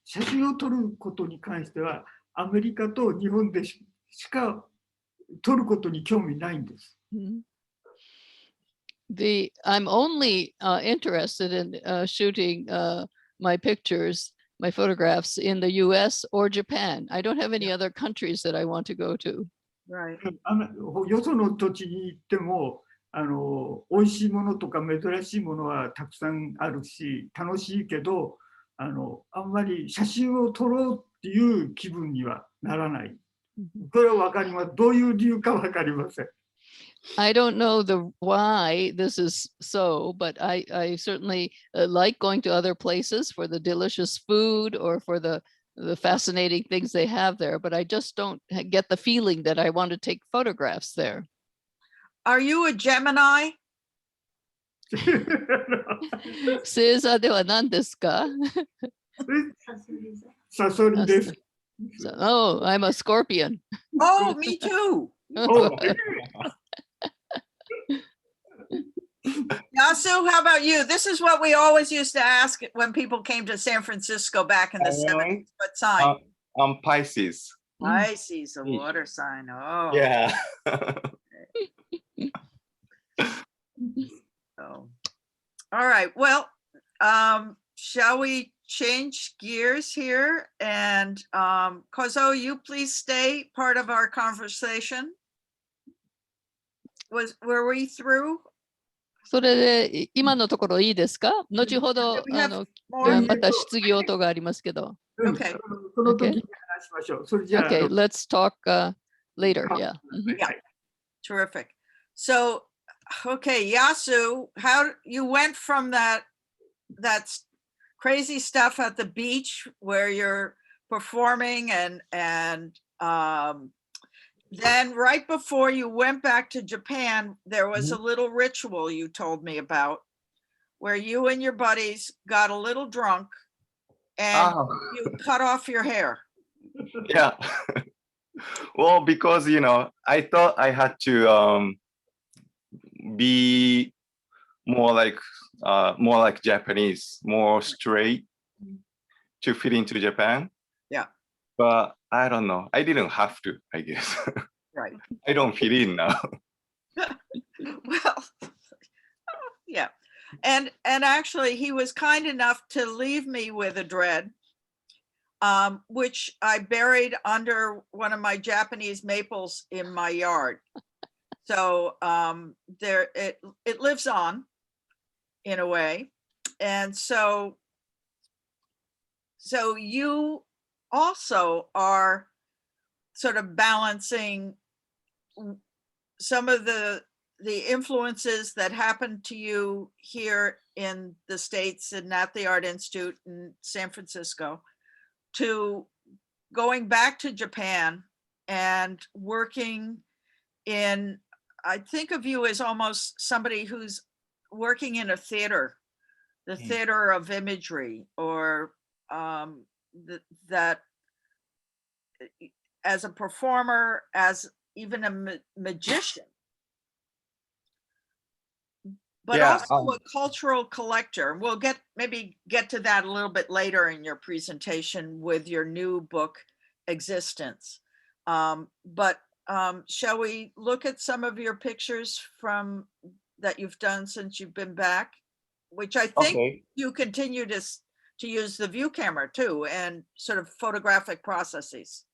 写真を撮ることに関してはアメリカと日本でしか撮ることに興味ないんです。I'm only interested in shooting my pictures, my photographs in the US or Japan. I don't have any other countries that I want to go to. Right. よその土地に行っても美味しいものとか珍しいものはたくさんあるし楽しいけどあんまり写真を撮ろうっていう気分にはならない。これは分かります。どういう理由か分かりません。I don't know why this is so, but I certainly like going to other places for the delicious food or for the fascinating things they have there, but I just don't get the feeling that I want to take photographs there. Are you a Gemini? 星座では何ですか？サソリです。Oh, I'm a Scorpion. Oh, me too. Yasu, how about you? This is what we always used to ask when people came to San Francisco back in the 70s. What sign? I'm Pisces. Pisces, a water sign. Oh. Yeah. So. All right. Well, shall we change gears here? And Kozo, you please stay part of our conversation. Were we through? それで今のところいいですか？後ほどまた質疑応答がありますけど。Okay. その時に話しましょう。それじゃあ。Okay, let's talk later. Yeah. Yeah. Terrific. So, okay, Yasu, how you went from that crazy stuff at the beach where you're performing and then right before you went back to Japan, there was a little ritual you told me about where you and your buddies got a little drunk and you cut off your hair. Yeah. Well, because, I thought I had to be more like Japanese, more straight to fit into Japan. Yeah. But I don't know. I didn't have to, I guess. Right. I don't fit in now. Well, yeah. And actually he was kind enough to leave me with a dread, which I buried under one of my Japanese maples in my yard. So it lives on in a way. And so you also are sort of balancing some of the influences that happened to you here in the States and at the Art Institute in San Francisco to going back to Japan and working in, I think of you as almost somebody who's working in a theater, the theater of imagery, or that as a performer, as even a magician, but also a cultural collector. We'll maybe get to that a little bit later in your presentation with your new book, Existence. But shall we look at some of your pictures that you've done since you've been back, which I think you continue to use the view camera too, and sort of photographic processes.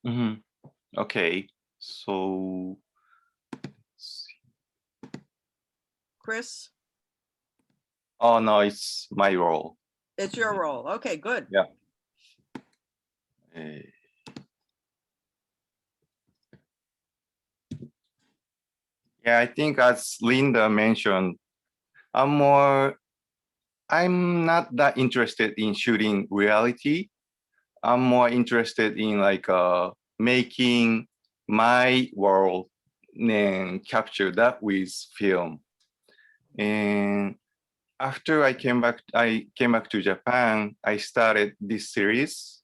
Mm-hmm. Okay, so Chris? Oh no, it's my role. It's your role. Okay, good. Yeah. Yeah, I think as Linda mentioned, I'm not that interested in shooting reality. I'm more interested in like making my world and capture that with film. And after I came back to Japan, I started this series.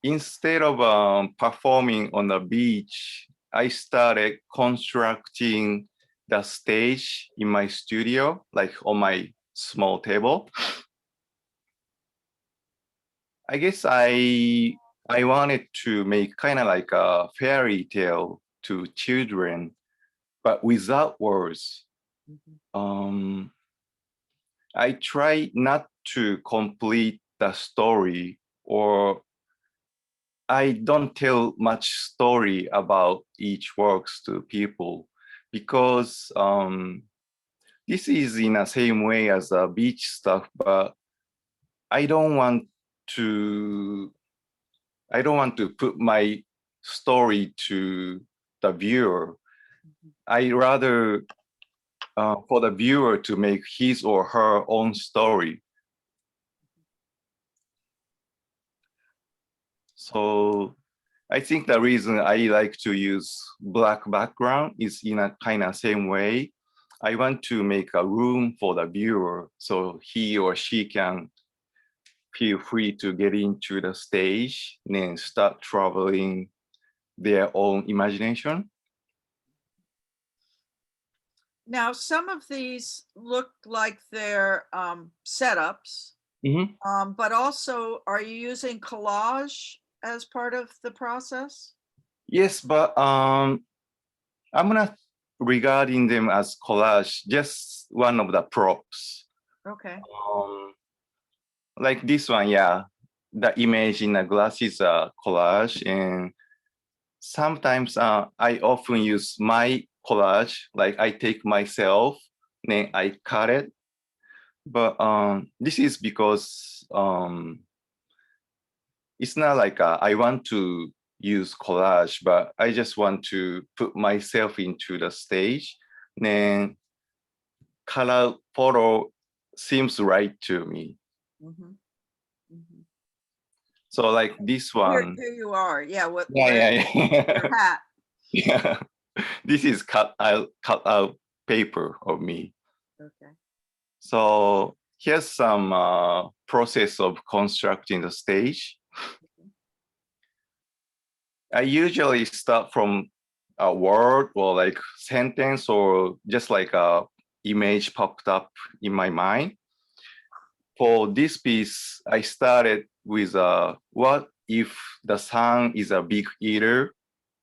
Instead of performing on the beach, I started constructing the stage in my studio, like on my small table. I guess I wanted to make kind of like a fairy tale to children, but without words. I try not to complete the story, or I don't tell much story about each works to people, because this is in the same way as the beach stuff, but I don't want to put my story to the viewer. I rather for the viewer to make his or her own story. So I think the reason I like to use black background is in a kind of same way. I want to make a room for the viewer so he or she can feel free to get into the stage and then start traveling their own imagination. Now, some of these look like they're setups, but also, are you using collage as part of the process? Yes, but I'm not regarding them as collage, just one of the props. Okay. Like this one, yeah, the image in the glass is a collage, and sometimes I often use my collage, like I take myself, then I cut it. But this is because it's not like I want to use collage, but I just want to put myself into the stage. Then color photo seems right to me. Mhm. Mhm. So like this Here, one. here you are. Yeah. What? Yeah. Your hat. Yeah. This is cut out paper of me. Okay. So here's some process of constructing the stage. I usually start from a word or like sentence or just like a image popped up in my mind. For this piece, I started with what if the sun is a big eater,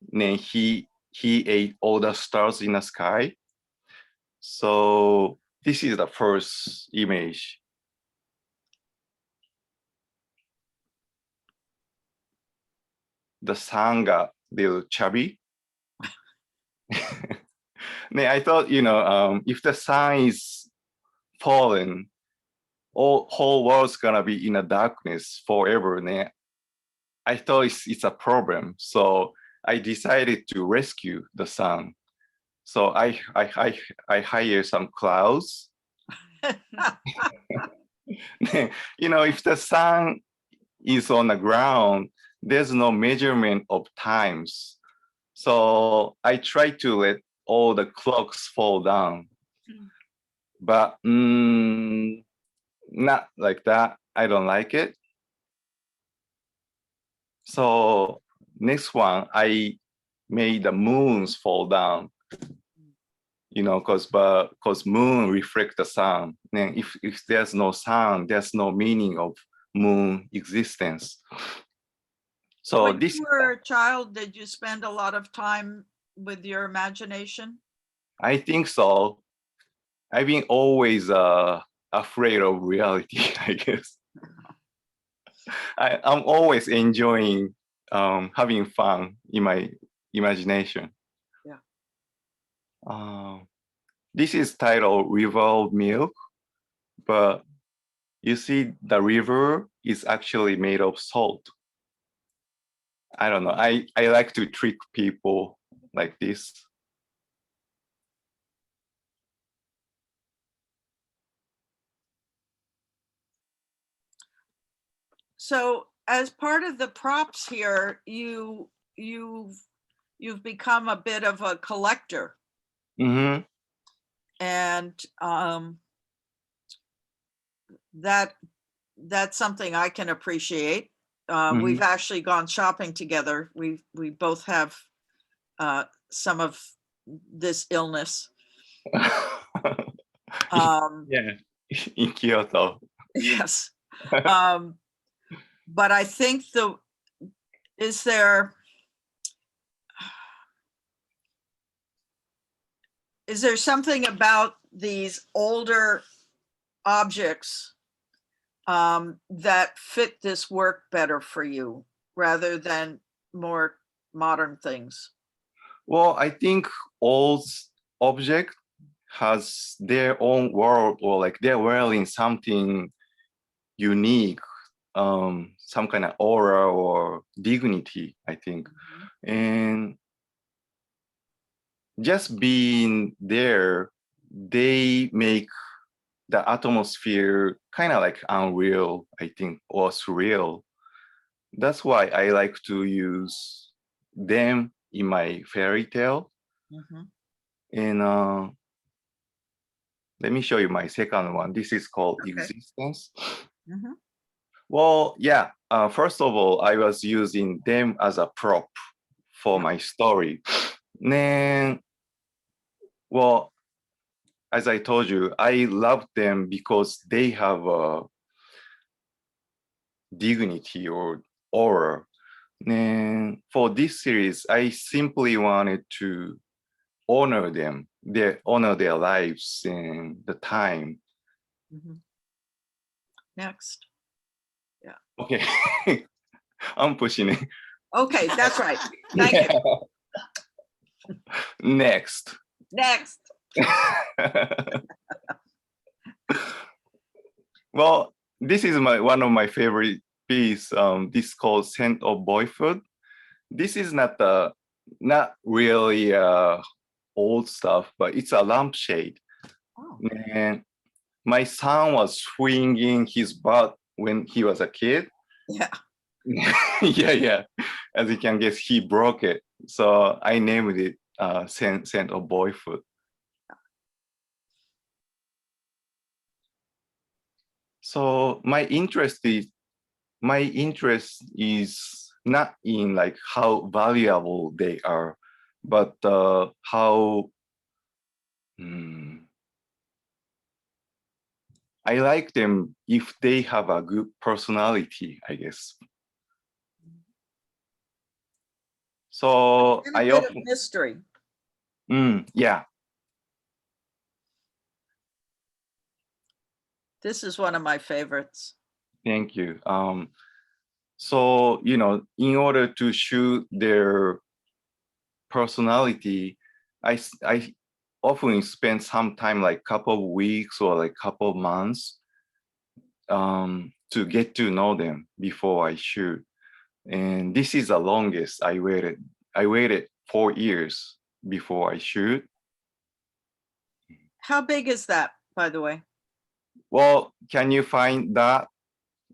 then he ate all the stars in the sky. So this is the first image. The sun got a little chubby. Then I thought, if the sun is fallen, whole world's gonna be in the darkness forever. And I thought it's a problem. So I decided to rescue the sun. So I hired some clouds. If the sun is on the ground, there's no measurement of times. So I try to let all the clocks fall down. But not like that. I don't like it. So next one, I made the moons fall down. Because moon reflect the sun. And if there's no sun, there's no meaning of moon existence. So when this, you were a child, did you spend a lot of time with your imagination? I think so. I've been always afraid of reality, I guess. I'm always enjoying having fun in my imagination. Yeah. This is titled River of Milk, but you see the river is actually made of salt. I don't know. I like to trick people like this. So as part of the props here, you've become a bit of a collector, Mm-hmm. and that's something I can appreciate. We've actually gone shopping together. We both have some of this illness. Yeah, in Kyoto. Yes. But I think is there something about these older objects that fit this work better for you rather than more modern things? Well, I think all object has their own world, or like they're wearing something unique, some kind of aura or dignity, I think. And just being there, they make the atmosphere kind of like unreal, I think, or surreal. That's why I like to use them in my fairy tale. And let me show you my second one. This is called Existence. Well, yeah, first of all, I was using them as a prop for my story. Then, well, as I told you, I love them because they have a dignity or aura. And for this series, I simply wanted to honor them, honor their lives and the time. Next. Yeah. Okay, I'm pushing it. Okay, that's right. Thank you. Next. Next. Well, this is one of my favorite piece. This is called Scent of Boyhood. This is not really old stuff, but it's a lampshade. Oh. And my son was swinging his butt when he was a kid. Yeah. yeah. As you can guess, he broke it. So I named it Scent of Boyhood. So my interest is not in like how valuable they are, but how I like them if they have a good personality, I guess. So And a bit of mystery. Yeah. This is one of my favorites. Thank you. So, in order to shoot their personality, I often spend some time, like couple of weeks or like couple of months, to get to know them before I shoot. And this is the longest I waited. I waited 4 years before I shoot. How big is that, by the way? Well, can you find that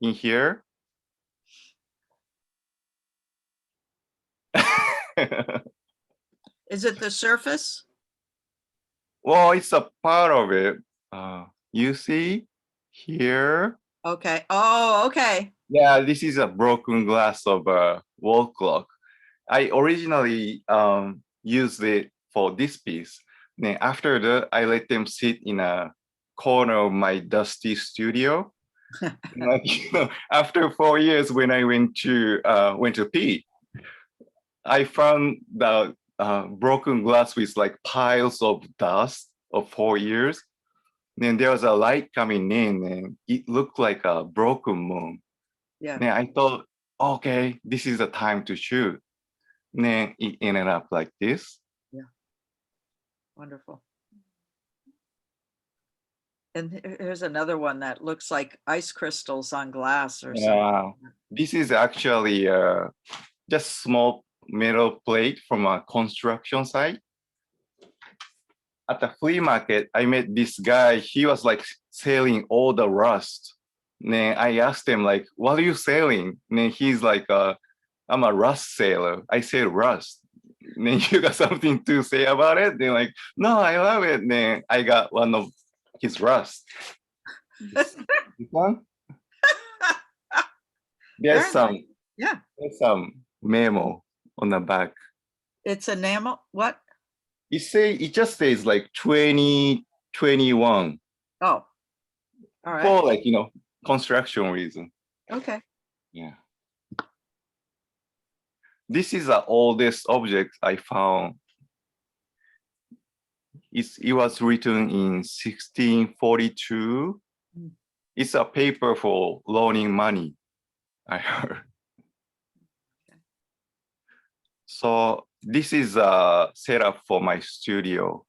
in here? Is it the surface? Well, it's a part of it. You see here? Okay. Oh, okay. Yeah, this is a broken glass of a wall clock. I originally used it for this piece. Then after that, I let them sit in a corner of my dusty studio. Like, after 4 years, when I went to pee, I found the broken glass with like piles of dust of 4 years. Then there was a light coming in, and it looked like a broken moon. Yeah. Then I thought, okay, this is the time to shoot. Then it ended up like this. Yeah. Wonderful. And here's another one that looks like ice crystals on glass or something. This is actually just small metal plate from a construction site. At the flea market, I met this guy. He was like selling all the rust Then I asked him like, what are you selling? Then he's like, I'm a rust sailor. I sell rust. Then you got something to say about it? Then like, no, I love it. Then I got one of his rust. This one? There's Very some, nice. Yeah, there's some memo on the back. it's enamel. What? It just says like 2021 Oh, all right. for like, construction reason. Okay. Yeah. This is the oldest object I found. It was written in 1642. It's a paper for loaning money, I heard. So this is a setup for my studio.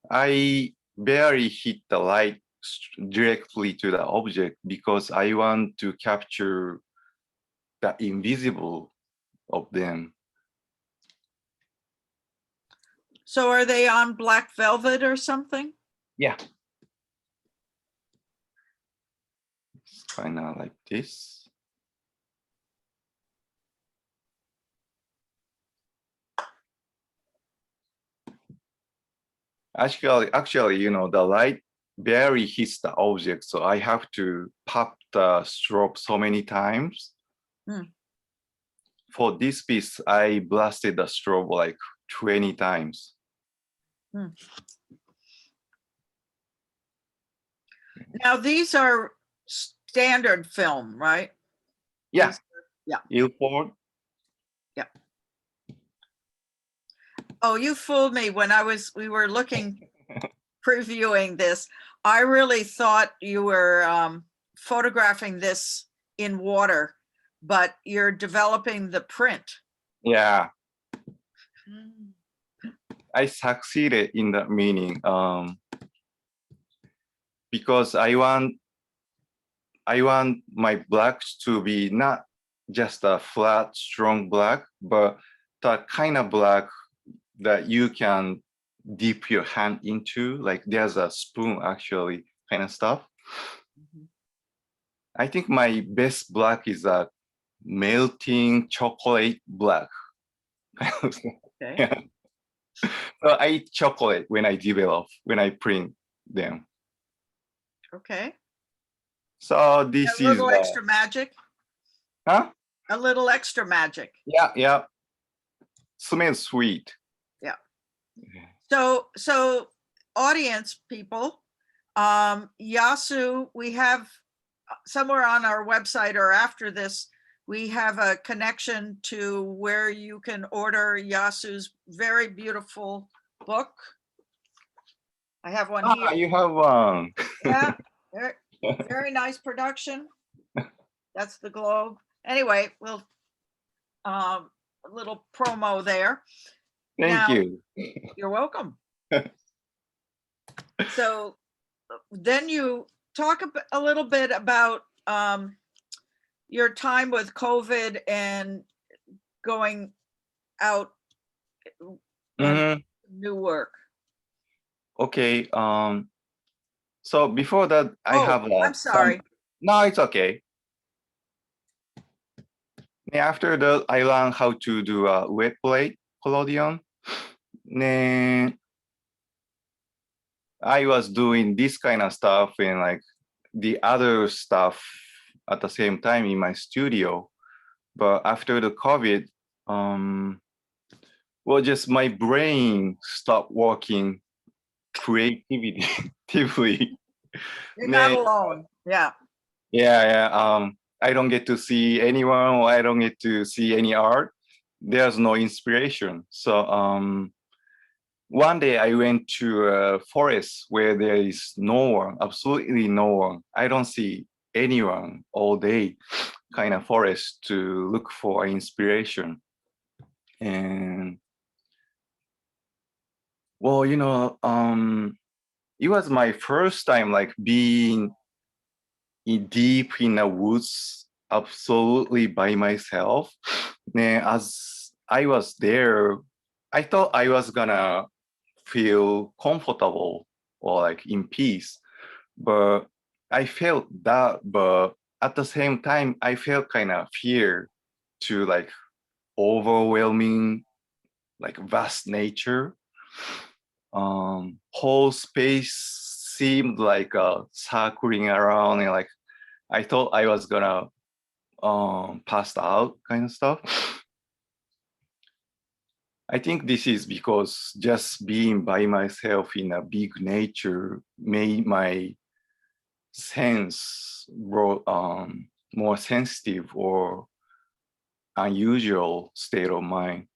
I barely hit the light directly to the object because I want to capture the invisible of them. So are they on black velvet or something? Yeah. It's kind of like this. Actually, the light barely hits the object, so I have to pop the strobe so many times. For this piece, I blasted the strobe like 20 times. Now these are standard film, right? Yeah. Yeah. Ilford. Yeah. Oh, you fooled me when we were looking, previewing this. I really thought you were photographing this in water, but you're developing the print. Yeah. I succeeded in that meaning because I want my blacks to be not just a flat, strong black, but the kind of black that you can dip your hand into, like there's a spoon actually kind of stuff. I think my best black is a melting chocolate black. Okay. Yeah. So I eat chocolate when I print them. Okay. So this A little is extra magic. huh? A little extra magic. Yeah. Smells sweet. Yeah. So audience people, Yasu, we have somewhere on our website or after this, we have a connection to where you can order Yasu's very beautiful book. I have one here. You have one. Yeah, very nice production. That's the globe. Anyway, we'll a little promo there. Thank you. You're welcome. So then you talk a little bit about your time with COVID and going out and new work. Okay. So before that, I have. I'm sorry. No, it's okay. After that, I learned how to do a wet plate collodion. Then I was doing this kind of stuff and like the other stuff at the same time in my studio. But after the COVID, just my brain stopped working creatively. You're not alone. Yeah. Yeah. I don't get to see anyone, or I don't get to see any art. There's no inspiration. So one day I went to a forest where there is no one, absolutely no one. I don't see anyone all day, kind of forest to look for inspiration. And well, it was my first time like being deep in the woods, absolutely by myself. And as I was there, I thought I was gonna feel comfortable or like in peace. But I felt that, but at the same time, I felt kind of fear to like overwhelming, like vast nature. Whole space seemed like circling around, and like I thought I was gonna pass out kind of stuff. I think this is because just being by myself in a big nature made my sense more sensitive or unusual state of mind.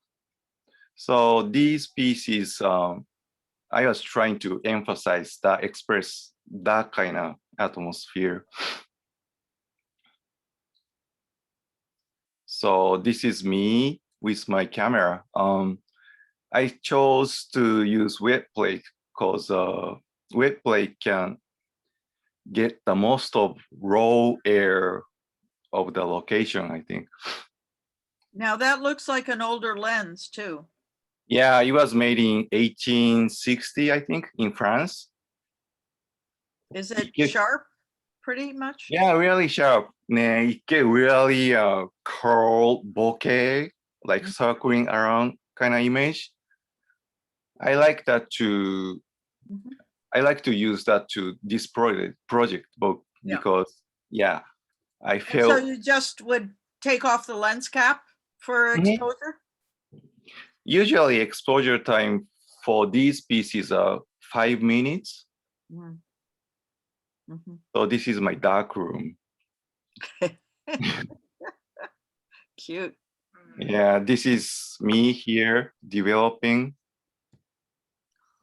So these pieces, I was trying to emphasize that, express that kind of atmosphere. So this is me with my camera. I chose to use wet plate because wet plate can get the most of raw air of the location, I think. Now that looks like an older lens too. Yeah, it was made in 1860, I think, in France. Is it Yeah. sharp pretty much? Yeah, really sharp. It get really curled bokeh, like circling around kind of image. I like that to Mhm. I like to use that to this project book Yeah. because yeah, I And so felt you just would take off the lens cap for Mhm. exposure? Usually exposure time for these pieces are 5 minutes. Mhm. Mhm. So this is my dark room. Cute. Yeah, this is me here developing.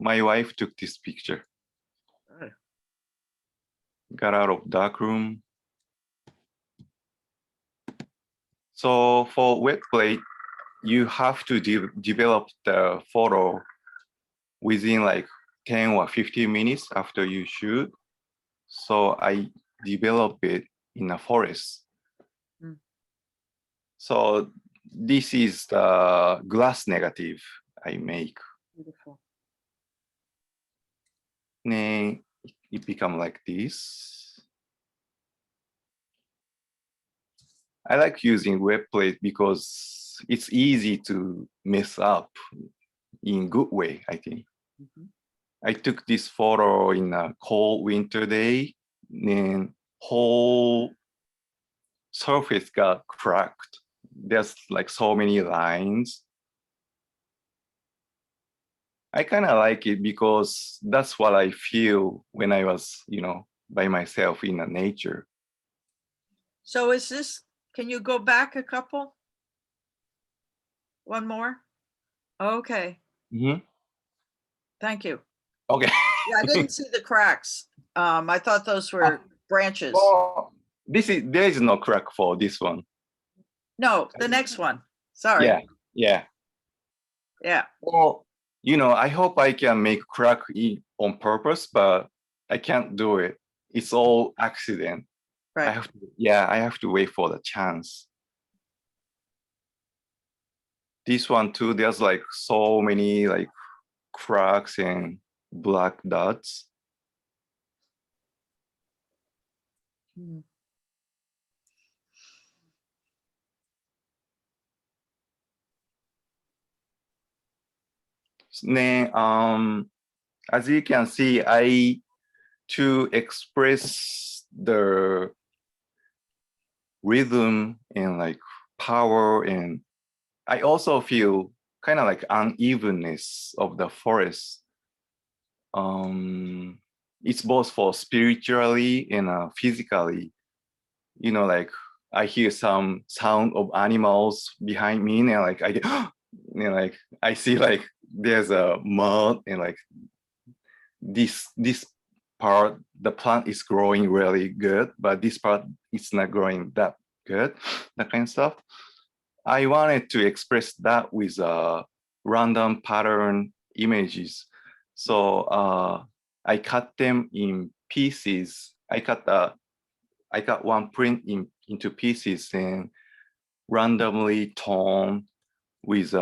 My wife took this picture. Good. Got out of dark room. So for wet plate, you have to develop the photo within like 10 or 15 minutes after you shoot. So I develop it in a forest. Mm. So this is the glass negative I make. Beautiful. Then it become like this. I like using wet plate because it's easy to mess up in good way, I think. Mhm. I took this photo in a cold winter day, and whole surface got cracked. There's like so many lines. I kind of like it because that's what I feel when I was, by myself in the nature. So is this, can you go back a couple? One more? Okay, Mhm. thank you. Okay. Yeah, I didn't see the cracks. I thought those were branches. Well, there is no crack for this one. No, the next one. Sorry. Yeah. Yeah. Well, I hope I can make crack on purpose, but I can't do it. It's all accident. Right. I have to wait for the chance. This one too, there's like so many like cracks and black dots. Hmm. Then, as you can see, to express the rhythm and like power, and I also feel kind of like unevenness of the forest. It's both for spiritually and physically. Like I hear some sound of animals behind me, and like I get, like I see like there's a mud, and like this part, the plant is growing really good, but this part it's not growing that good, that kind of stuff. I wanted to express that with random pattern images. So I cut them in pieces. I cut one print into pieces and randomly torn with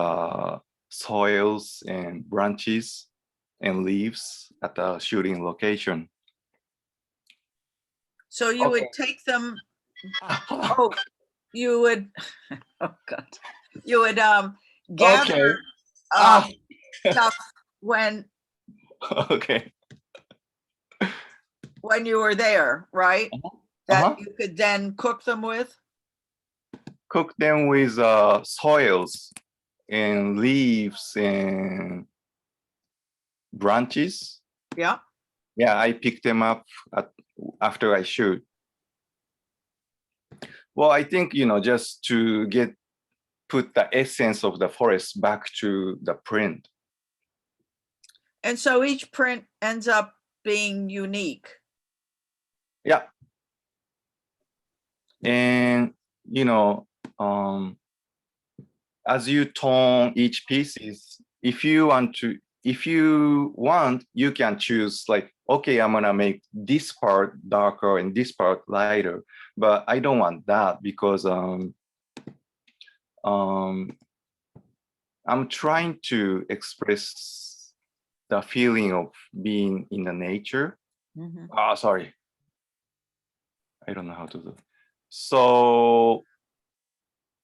soils and branches and leaves at the shooting location. So you would take them, oh, you would, oh God, you would gather Ah. stuff when Okay. you were there, right? That Uh-huh. you could then cook them with? Cook them with soils and leaves and branches. Yeah. Yeah, I pick them up after I shoot. Well, I think, just to put the essence of the forest back to the print. And so each print ends up being unique. Yeah. And, as you tone each piece, if you want, you can choose like, okay, I'm gonna make this part darker and this part lighter, but I don't want that because I'm trying to express the feeling of being in the nature. Sorry. I don't know how to do. So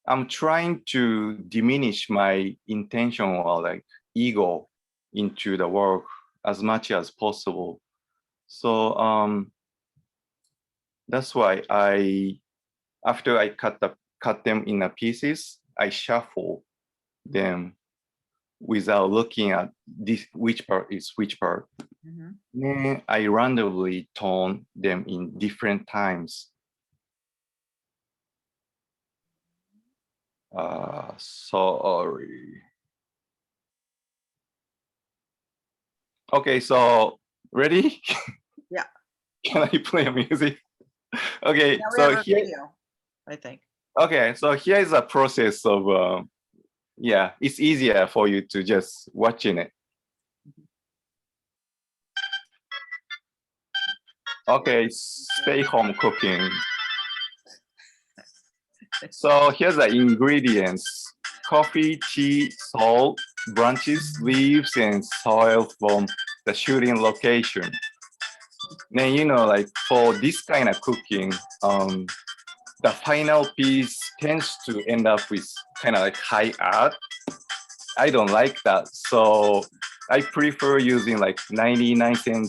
I'm trying to diminish my intention or like ego into the work as much as possible. So that's why after I cut them in pieces, I shuffle them without looking at which part is which part. Then I randomly tone them in different times. Sorry. Okay, so ready? Yeah. Can I play music? Okay, Now we so have a here, video, I think. okay, so here is a process of, yeah, it's easier for you to just watching it. Okay, stay home cooking. So here's the ingredients: coffee, tea, salt, branches, leaves, and soil from the shooting location. Then, like for this kind of cooking, the final piece tends to end up with kind of like high art. I don't like that. So I prefer using like 99-cent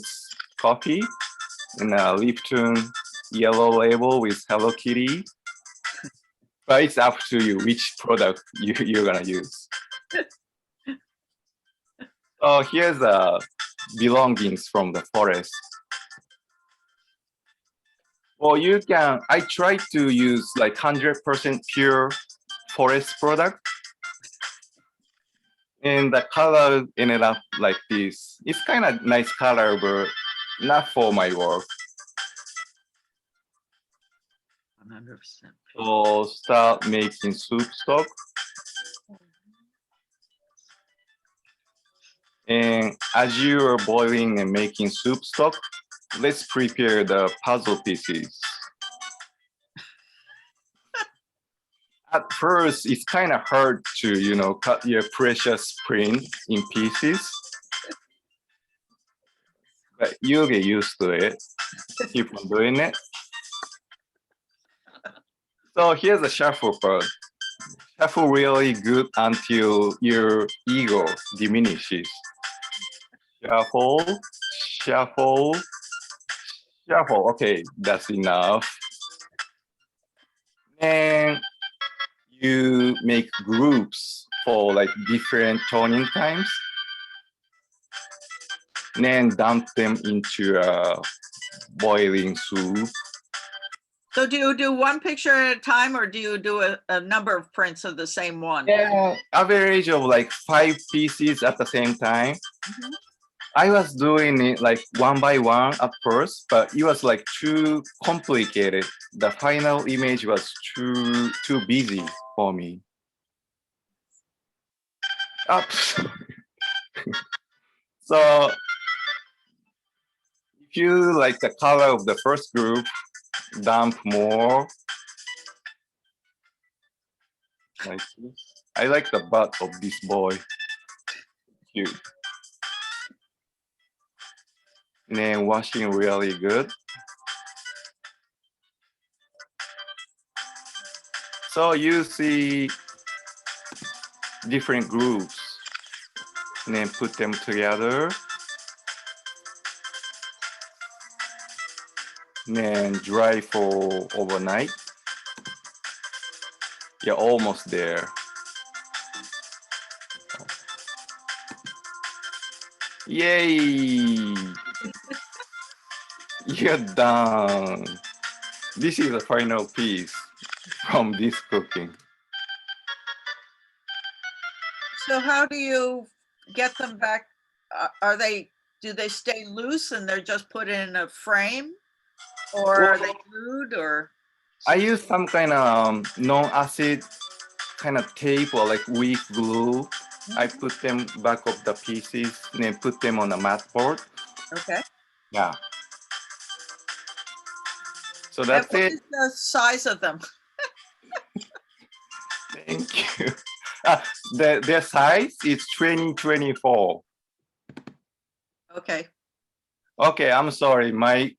coffee and a Lipton yellow label with Hello Kitty. But it's up to you which product you're gonna use. So here's the belongings from the forest. Well, I try to use like 100% pure forest product. And the color ended up like this. It's kind of nice color, but not for my work. 100%. So start making soup stock. And as you are boiling and making soup stock, let's prepare the puzzle pieces. At first, it's kind of hard to, cut your precious print in pieces. But you'll get used to it. Keep on doing it. So here's the shuffle part. Shuffle really good until your ego diminishes. Shuffle, shuffle, shuffle. Okay, that's enough. And you make groups for like different toning times. And then dump them into a boiling soup. So do you do one picture at a time, or do you do a number of prints of the same one? Yeah, average of like 5 pieces at the same time. I was doing it like one by one at first, but it was like too complicated. The final image was too busy for me. So if you like the color of the first group, dump more. Like this. I like the butt of this boy. Cute. And then washing really good. So you see different groups and then put them together. And then dry for overnight. You're almost there. Yay! You're done. This is the final piece from this cooking. So how do you get them back? Do they stay loose and they're just put in a frame? Or are they glued or? I use some kind of non-acid kind of tape or like weak glue. I put them back of the pieces and then put them on a mat board. Okay. Yeah. So And that's what it. is the size of them? Thank you. Their size is 2024. Okay. Okay, I'm sorry. My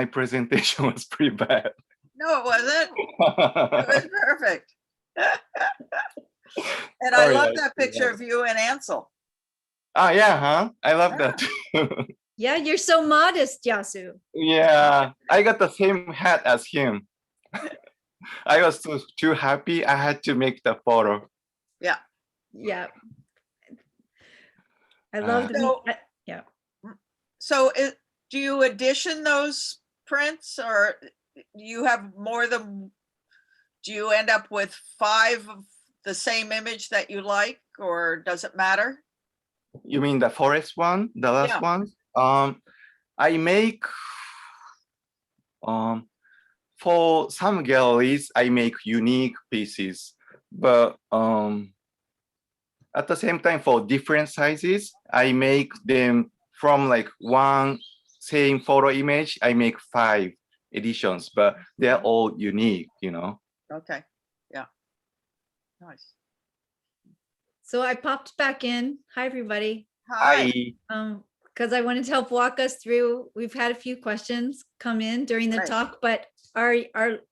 presentation was pretty bad. No, it wasn't. It was perfect. And I Sorry, love I that picture of you and Ansel. Ah, yeah, huh? I love that too. Yeah, you're so modest, Yasu. Yeah, I got the same hat as him. I was too happy. I had to make the photo. Yeah. Yeah. I love the So- yeah. So do you edition those prints or you have more than, do you end up with 5 of the same image that you like, or does it matter? You mean the forest one, the last Yeah. one? I make for some galleries, I make unique pieces, but at the same time, for different sizes, I make them from like one same photo image. I make 5 editions, but they're all unique, you know. Okay. Yeah. Nice. So I popped back in. Hi, everybody. Hi. Because I wanted to help walk us through. We've had a few questions come in during the Right. talk, but are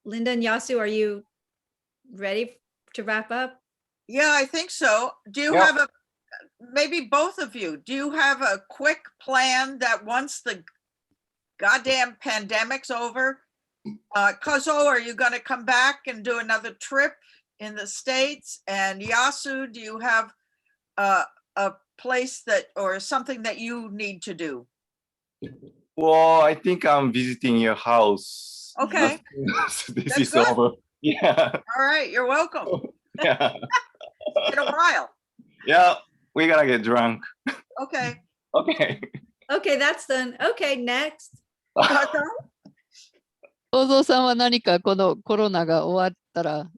Linda and Yasu, are you ready to wrap up? Yeah, I think so. Do you Yeah. have maybe both of you, do you have a quick plan that once the goddamn pandemic's over, Kozo, are you gonna come back and do another trip in the States? And Yasu, do you have a place that, or something that you need to do? Well, I think I'm visiting your house. Okay. This That's is good. over. Yeah. All right, you're welcome. Yeah. It's been a while. Yeah. We're gonna get drunk. Okay. Okay. Okay, that's done. Okay, next. Kozo? 構造さんは何かこのコロナが終わったら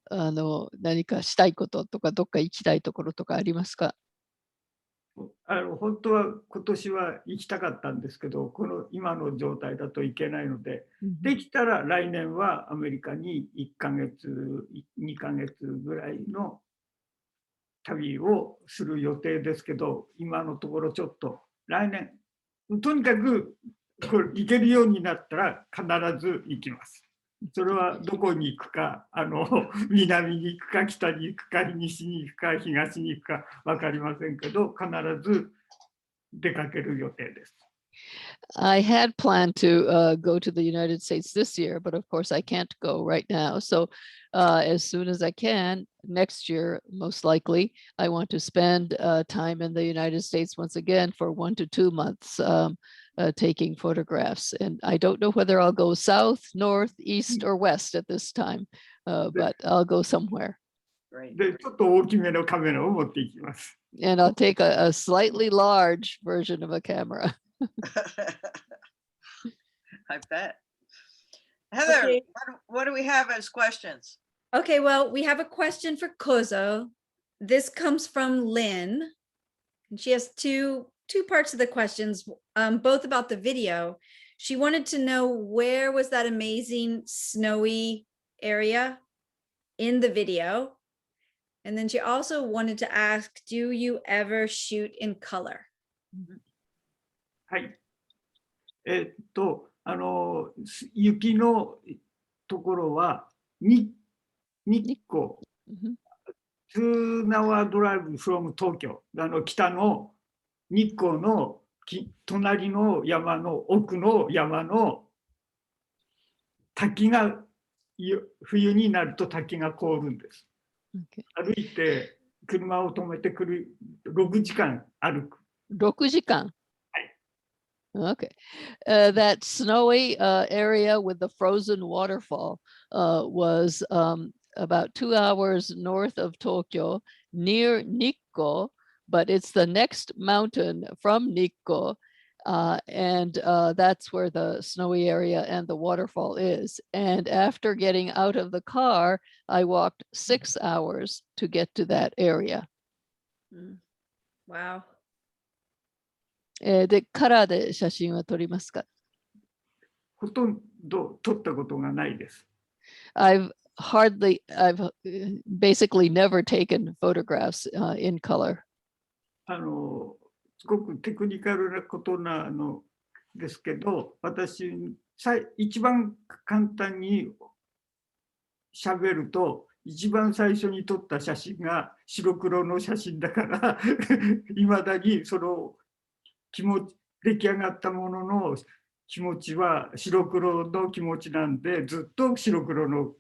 何かしたいこととかどっか行きたいところとかありますか？本当は今年は行きたかったんですけど、この今の状態だといけないので、できたら来年はアメリカに1ヶ月、2ヶ月ぐらいの旅をする予定ですけど、今のところちょっと来年、とにかくこれ行けるようになったら必ず行きます。それはどこに行くか、南に行くか、北に行くか、西に行くか、東に行くか分かりませんけど、必ず出かける予定です。I had planned to go to the United States this year, but of course I can't go right now. So as soon as I can, next year, most likely, I want to spend time in the United States once again for 1 to 2 months taking photographs. And I don't know whether I'll go south, north, east, or west at this time, but I'll go somewhere. Great. で、ちょっと大きめのカメラを持っていきます。And I'll take a slightly large version of a camera. I bet. Heather, Okay. what do we have as questions? Okay, well, we have a question for Kozo. This comes from Lynn. And she has two parts of the questions, both about the video. She wanted to know, where was that amazing snowy area in the video? And then she also wanted to ask, do you ever shoot in color? はい。雪のところは日光、Mhm. 2 hour drive from Tokyo、北の日光の隣の山の奥の山の滝が冬になると滝が凍るんです。Okay. 歩いて車を止めてくる6時間歩く。6時間. Okay. That snowy area with the frozen waterfall was about 2 hours north of Tokyo, near Nikko, but it's the next mountain from Nikko. And that's where the snowy area and the waterfall is. And after getting out of the car, I walked 6 hours to get to that area. Wow. で、カラーで写真は撮りますか？ほとんど撮ったことがないです。I've basically never taken photographs in color. すごくテクニカルなことなのですけど、私、一番簡単に喋ると、一番最初に撮った写真が白黒の写真だから、いまだにその出来上がったものの気持ちは白黒の気持ちなんで、ずっと白黒の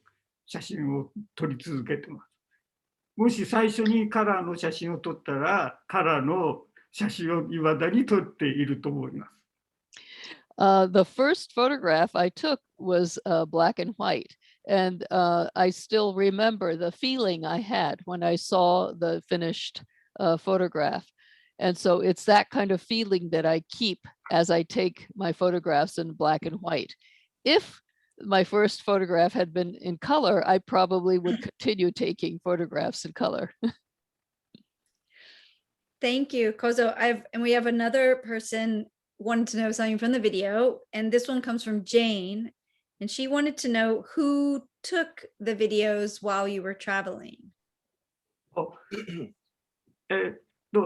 写真を撮り続けてます。もし最初にカラーの写真を撮ったら、カラーの写真をいまだに撮っていると思います。The first photograph I took was black and white. And I still remember the feeling I had when I saw the finished photograph. And so it's that kind of feeling that I keep as I take my photographs in black and white. If my first photograph had been in color, I probably would continue taking photographs in color. Thank you, Kozo. And we have another person wanted to know something from the video, and this one comes from Jane, and she wanted to know who took the videos while you were traveling.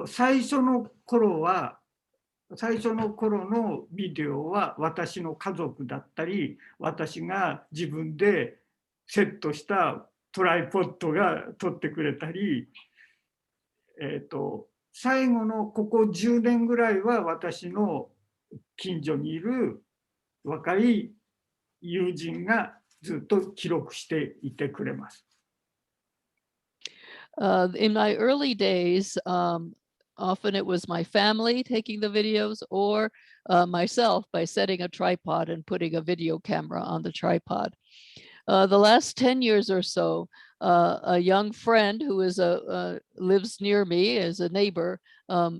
最初の頃のビデオは私の家族だったり、私が自分でセットしたトライポッドが撮ってくれたり、最後のここ10年ぐらいは私の近所にいる若い友人がずっと記録していてくれます。In my early days, often it was my family taking the videos or myself by setting a tripod and putting a video camera on the tripod. The last 10 years or so, a young friend who is lives near me as a neighbor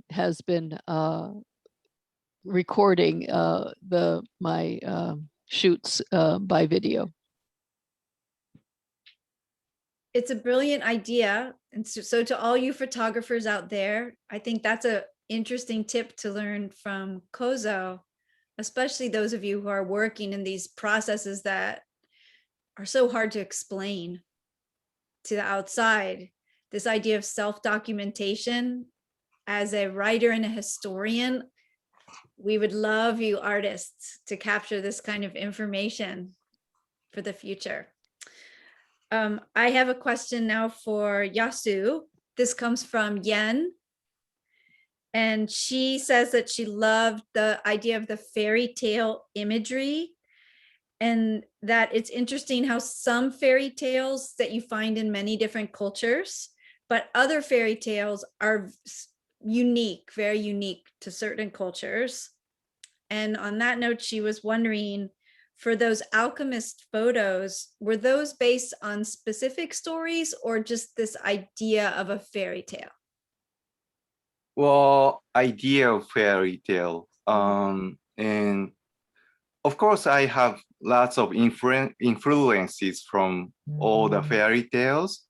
has been recording my shoots by video. It's a brilliant idea. And so to all you photographers out there, I think that's an interesting tip to learn from Kozo, especially those of you who are working in these processes that are so hard to explain to the outside. This idea of self-documentation. As a writer and a historian, we would love you artists to capture this kind of information for the future. I have a question now for Yasu. This comes from Yen. And she says that she loved the idea of the fairy tale imagery, and that it's interesting how some fairy tales that you find in many different cultures, but other fairy tales are unique, very unique to certain cultures. And on that note, she was wondering, for those alchemist photos, were those based on specific stories or just this idea of a fairy tale? Well, idea of fairy tale. And of course, I have lots of influences from all the fairy tales.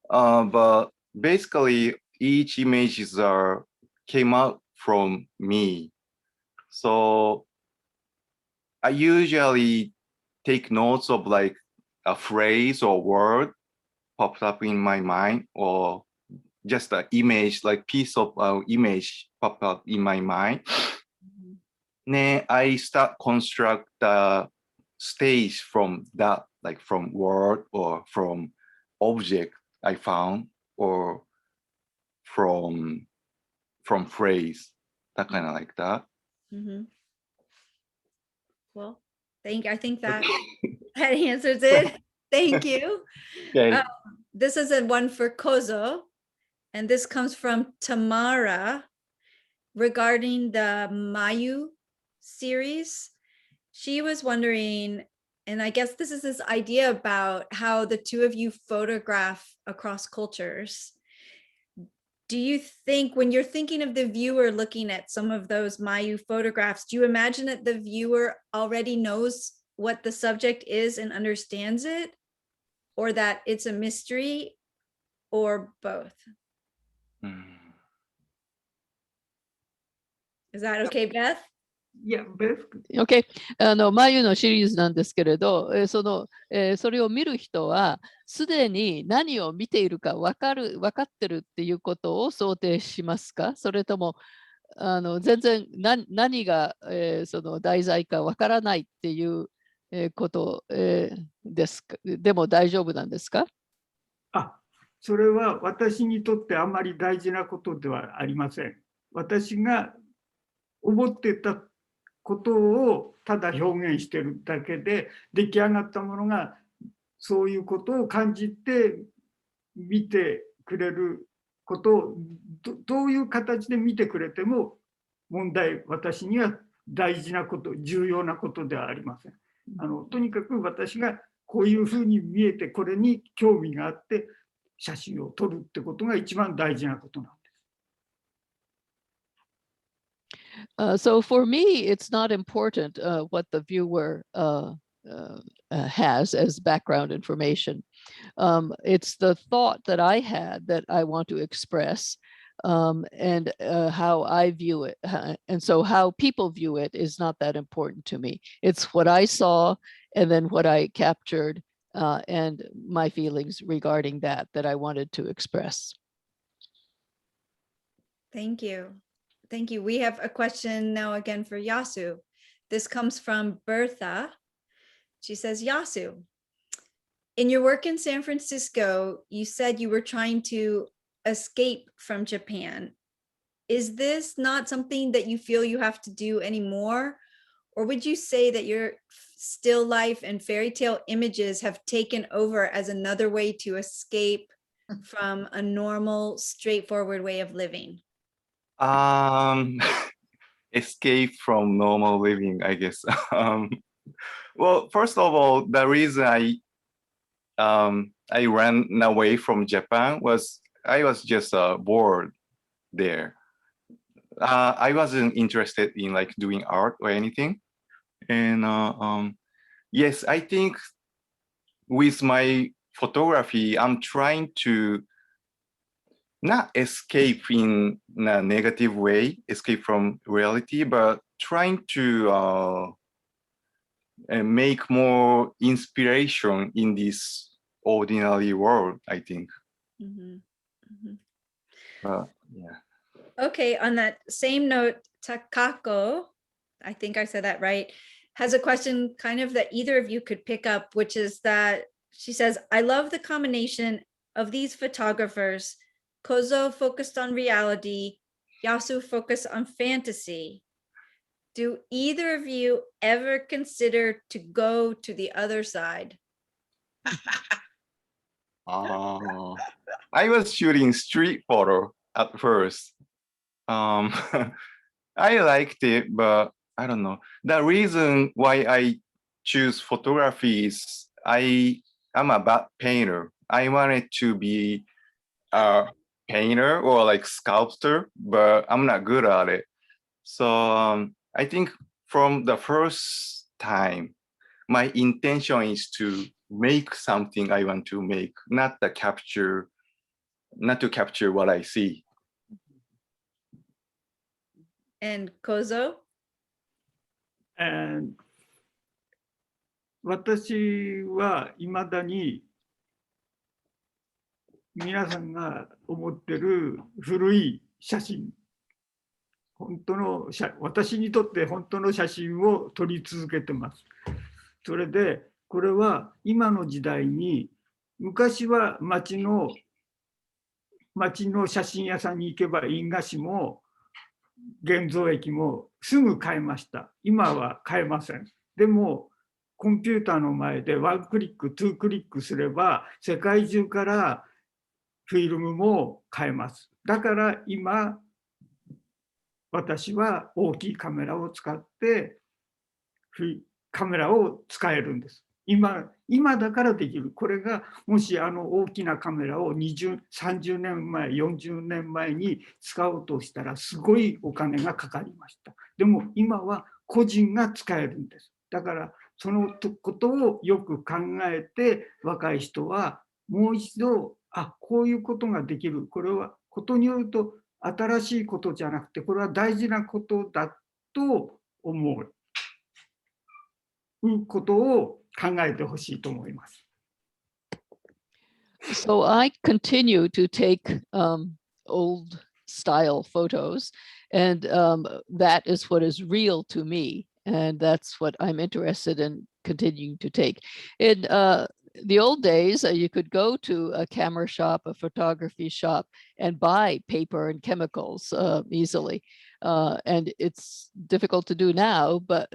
But basically, each images came out from me. So I usually take notes of like a phrase or word pops up in my mind, or just an image, like piece of image pop up in my mind. Then I start construct the stage from that, like from word or from object I found or from phrase, that kind of like that. Mhm. Well, I think that that answers it. Thank you. Okay. This is a one for Kozo, and this comes from Tamara regarding the Mayu series. She was wondering, and I guess this is this idea about how the two of you photograph across cultures. Do you think when you're thinking of the viewer looking at some of those Mayu photographs, do you imagine that the viewer already knows what the subject is and understands it, or that it's a mystery, or both? Mm. Is that okay, Beth? Yeah, Beth, OK。眉のシリーズなんですけれど、それを見る人は、すでに何を見ているか分かってるっていうことを想定しますか？それとも、全然何が、その題材か分からないっていう、こと、ですか？でも大丈夫なんですか？それは私にとってあまり大事なことではありません。私が思ってたことをただ表現してるだけで、出来上がったものがそういうことを感じて見てくれることをどういう形で見てくれても私には大事なこと、重要なことではありません。とにかく私がこういうふうに見えて、これに興味があって写真を撮るってことが一番大事なことなんです。So for me, it's not important what the viewer has as background information. It's the thought that I had that I want to express, and how I view it. And so how people view it is not that important to me. It's what I saw and then what I captured, and my feelings regarding that I wanted to express. Thank you. Thank you. We have a question now again for Yasu. This comes from Bertha. She says, Yasu, in your work in San Francisco, you said you were trying to escape from Japan. Is this not something that you feel you have to do anymore? Or would you say that your still life and fairy tale images have taken over as another way to escape from a normal, straightforward way of living? Escape from normal living, I guess. Well, first of all, the reason I ran away from Japan was I was just bored there. I wasn't interested in like doing art or anything. And yes, I think with my photography, I'm trying to not escape in a negative way, escape from reality, but trying to make more inspiration in this ordinary world, I think. Mhm, mhm. Yeah. Okay, on that same note, Takako, I think I said that right, has a question kind of that either of you could pick up, which is that she says, I love the combination of these photographers. Kozo focused on reality, Yasu focused on fantasy. Do either of you ever consider to go to the other side? I was shooting street photo at first. I liked it, but I don't know. The reason why I choose photography is I'm a bad painter. I wanted to be a painter or like sculptor, but I'm not good at it. So I think from the first time, my intention is to make something I want to make, not to capture what I see. And Kozo? 私はいまだに皆さんが思ってる古い写真、私にとって本当の写真を撮り続けてます。それでこれは今の時代に昔は町の写真屋さんに行けば印画紙も現像液もすぐ買えました。今は買えません。でもコンピューターの前でワンクリック、ツークリックすれば世界中からフィルムも買えます。だから今私は大きいカメラを使ってカメラを使えるんです。今だからできる。これがもし大きなカメラを20、30年前、40年前に使おうとしたらすごいお金がかかりました。でも今は個人が使えるんです。だからそのことをよく考えて若い人はもう一度、こういうことができる。これはことによると新しいことじゃなくて、これは大事なことだと思う。ことを考えてほしいと思います。So I continue to take old style photos, and that is what is real to me, and that's what I'm interested in continuing to take. In the old days, you could go to a camera shop, a photography shop, and buy paper and chemicals easily. And it's difficult to do now, but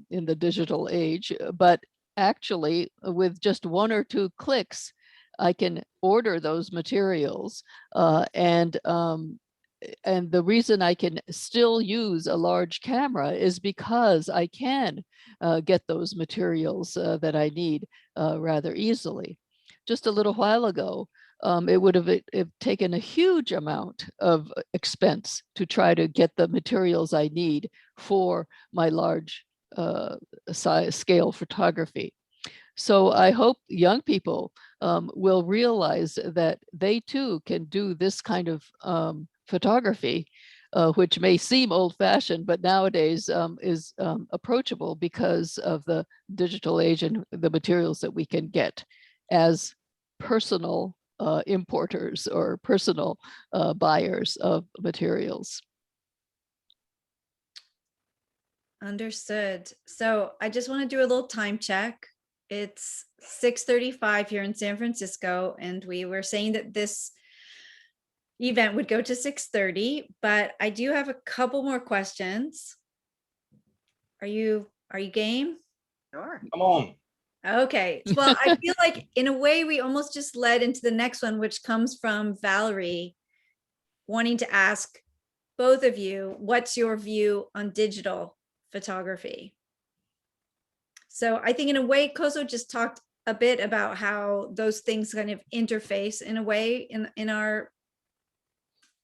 in the digital age, but actually with just one or two clicks, I can order those materials, and the reason I can still use a large camera is because I can get those materials that I need rather easily. Just a little while ago, it would have taken a huge amount of expense to try to get the materials I need for my large scale photography. So I hope young people will realize that they too can do this kind of photography, which may seem old-fashioned, but nowadays is approachable because of the digital age and the materials that we can get as personal importers or personal buyers of materials. Understood. So I just want to do a little time check. It's 6:35 here in San Francisco, and we were saying that this event would go to 6:30, but I do have a couple more questions. Are you game? Sure. Come on. Okay. Well, I feel like in a way we almost just led into the next one, which comes from Valerie wanting to ask both of you, what's your view on digital photography? So I think in a way, Kozo just talked a bit about how those things kind of interface in a way in our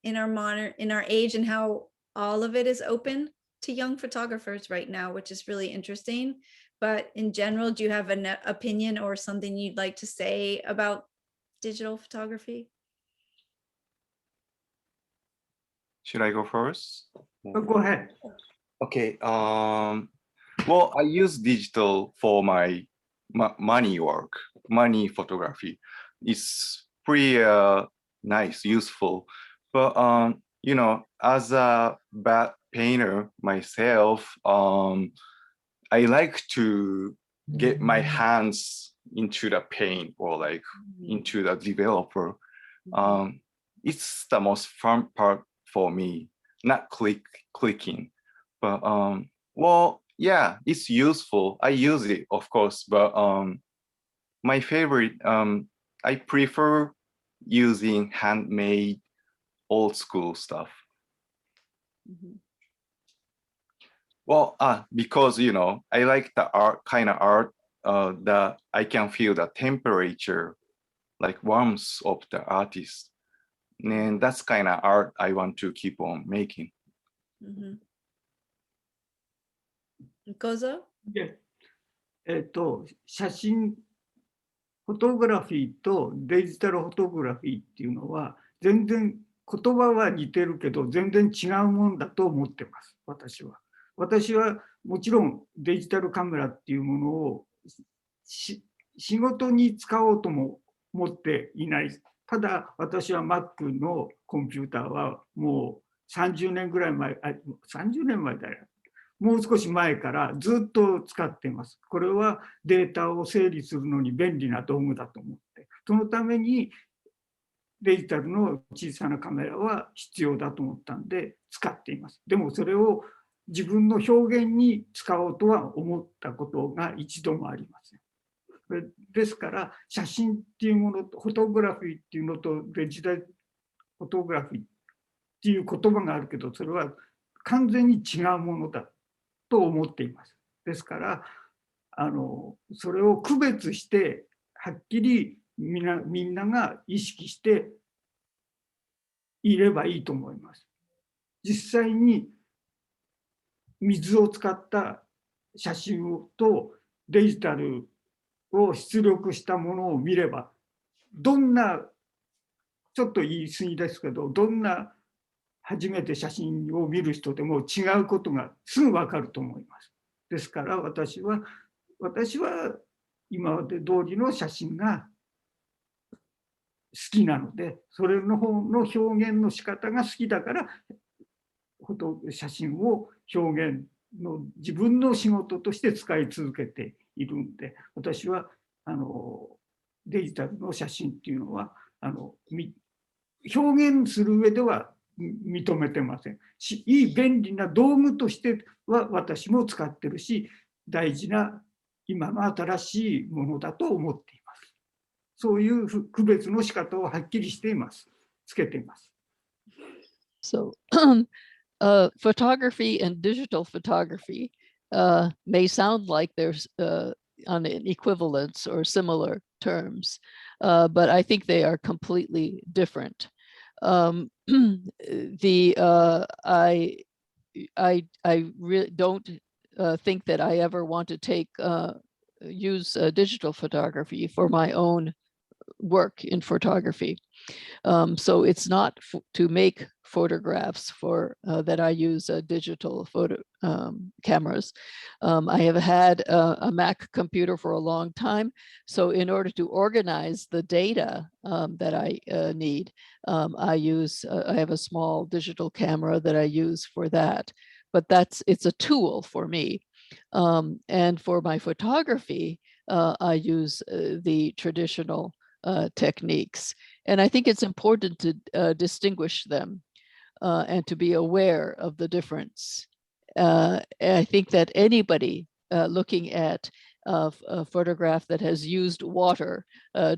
age, and how all of it is open to young photographers right now, which is really interesting. But in general, do you have an opinion or something you'd like to say about digital photography? Should I go first? Go ahead. Okay. Well, I use digital for my money work, money photography. It's pretty nice, useful. But you know, as a bad painter myself, I like to get my hands into the paint or like into the developer. It's the most fun part for me, not clicking. But well, yeah, it's useful. I use it, of course, but my favorite, I prefer using handmade old school stuff. Well, because you know, I like the kind of art that I can feel the temperature, like warmth of the artist, and that's kind of art I want to keep on making. Kozo? で、写真フォトグラフィーとデジタルフォトグラフィーっていうのは全然言葉は似てるけど全然違うもんだと思ってます。私はもちろんデジタルカメラっていうものを仕事に使おうとも思っていない。ただ私は Mac のコンピューターはもう30年ぐらい前、30年前だよ。もう少し前からずっと使っています。これはデータを整理するのに便利な道具だと思って。そのためにデジタルの小さなカメラは必要だと思ったんで使っています。でもそれを自分の表現に使おうとは思ったことが一度もありません。ですから写真っていうものとフォトグラフィーっていうのとデジタルフォトグラフィーっていう言葉があるけど、それは完全に違うものだと思っています。ですからそれを区別してはっきりみんなが意識していればいいと思います。実際に水を使った写真とデジタルを出力したものを見れば、どんな、ちょっと言い過ぎですけど、どんな初めて写真を見る人でも違うことがすぐ分かると思います。ですから私は今まで通りの写真が好きなので、それの方の表現の仕方が好きだから写真を表現の自分の仕事として使い続けているんで、私はデジタルの写真っていうのは表現する上では認めてませんし、いい便利な道具としては私も使ってるし、大事な今の新しいものだと思っています。そういう区別の仕方をはっきりしています。つけています。So photography and digital photography may sound like there's on an equivalence or similar terms, but I think they are completely different. I really don't think that I ever want to use digital photography for my own work in photography. So it's not to make photographs that I use digital photo cameras. I have had a Mac computer for a long time. So in order to organize the data that I need, I have a small digital camera that I use for that. But it's a tool for me. And for my photography, I use the traditional techniques. And I think it's important to distinguish them and to be aware of the difference. I think that anybody looking at a photograph that has used water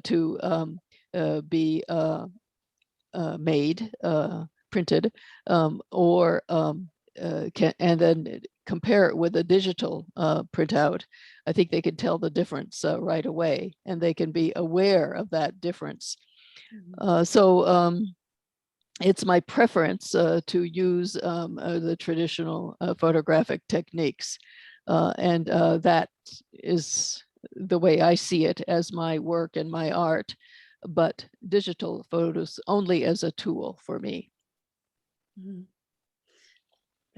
to be made, printed, and then compare it with a digital printout, I think they can tell the difference right away, and they can be aware of that difference. So it's my preference to use the traditional photographic techniques, and that is the way I see it as my work and my art, but digital photos only as a tool for me. Mm-hmm.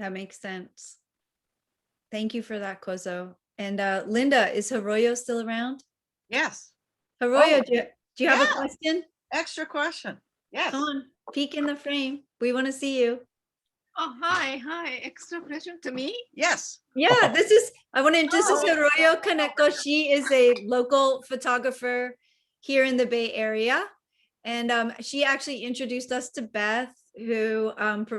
That makes sense. Thank you for that, Kozo. And Linda, is Hiroyo still around? Yes. Hiroyo, do you have a question? Extra question. Yes. Come on, peek in the frame. We want to see you. Oh, hi. Extra question to me? Yes. Yeah, this is Hiroyo Kaneko. She is a local photographer here in the Bay Area. And she actually introduced us to Beth, who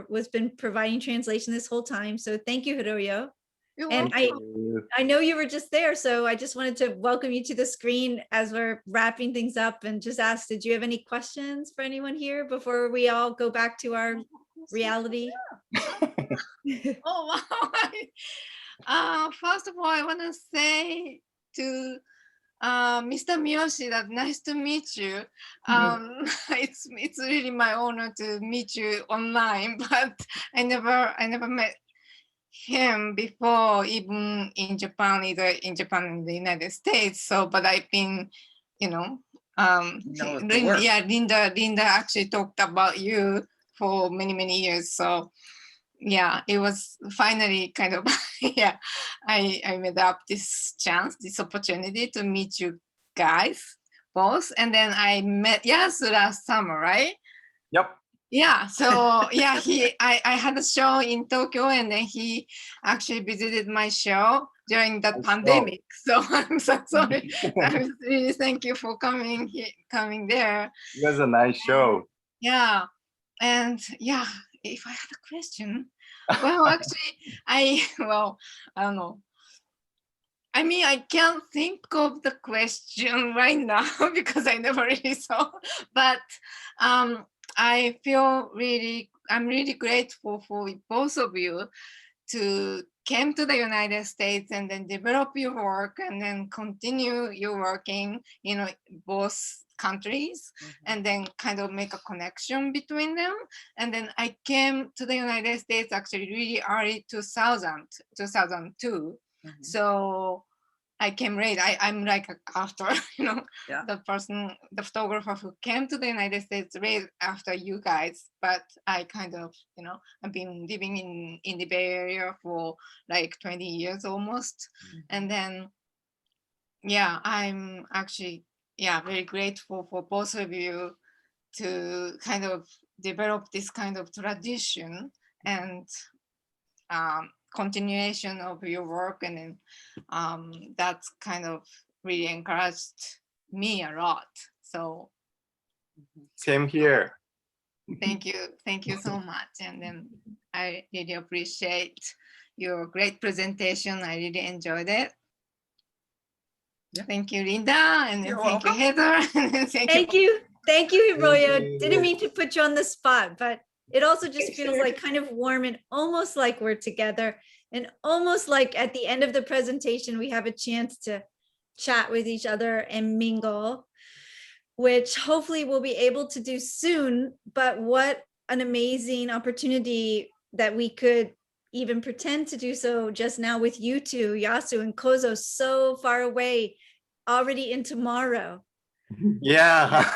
was been providing translation this whole time. So thank you, Hiroyo. You're And welcome. I know you were just there, so I just wanted to welcome you to the screen as we're wrapping things up and just ask, did you have any questions for anyone here before we all go back to our reality? Oh, wow. First of all, I want to say to Mr. Miyoshi that nice to meet you. It's really my honor to meet you online, but I never met him before, even in Japan, either in Japan and the United States. So, but I've been, Linda actually talked about you for many years. So yeah, it was finally kind of I made up this opportunity to meet you guys both, and then I met Yasu last summer, right? Yep. Yeah, so yeah, I had a show in Tokyo, and then he actually visited my show during that pandemic. So I'm so sorry. I really thank you for coming there. It was a nice show. Yeah, and yeah, if I had a question, well, actually, I don't know. I mean, I can't think of the question right now because I never really saw. But I feel I'm really grateful for both of you to came to the United States and then develop your work and then continue your working, both countries, and then kind of make a connection between them. And then I came to the United States actually really early 2002. So I came late. I'm like after, Yeah. the photographer who came to the United States late after you guys. But I kind of, I've been living in the Bay Area for like 20 years almost. And then, yeah, I'm actually, very grateful for both of you to kind of develop this kind of tradition and continuation of your work, and then that's kind of really encouraged me a lot. So Same here. thank you so much. And then I really appreciate your great presentation. I really enjoyed it. Yeah. Thank you, Linda, and then You're thank welcome. you, Heather. And Thank you. Thank you, Hiroya. you. Didn't mean to put you on the spot, but it also just feels like kind of warm and almost like we're together, and almost like at the end of the presentation, we have a chance to chat with each other and mingle, which hopefully we'll be able to do soon. But what an amazing opportunity that we could even pretend to do so just now with you two, Yasu and Kozo, so far away, already in tomorrow. Yeah.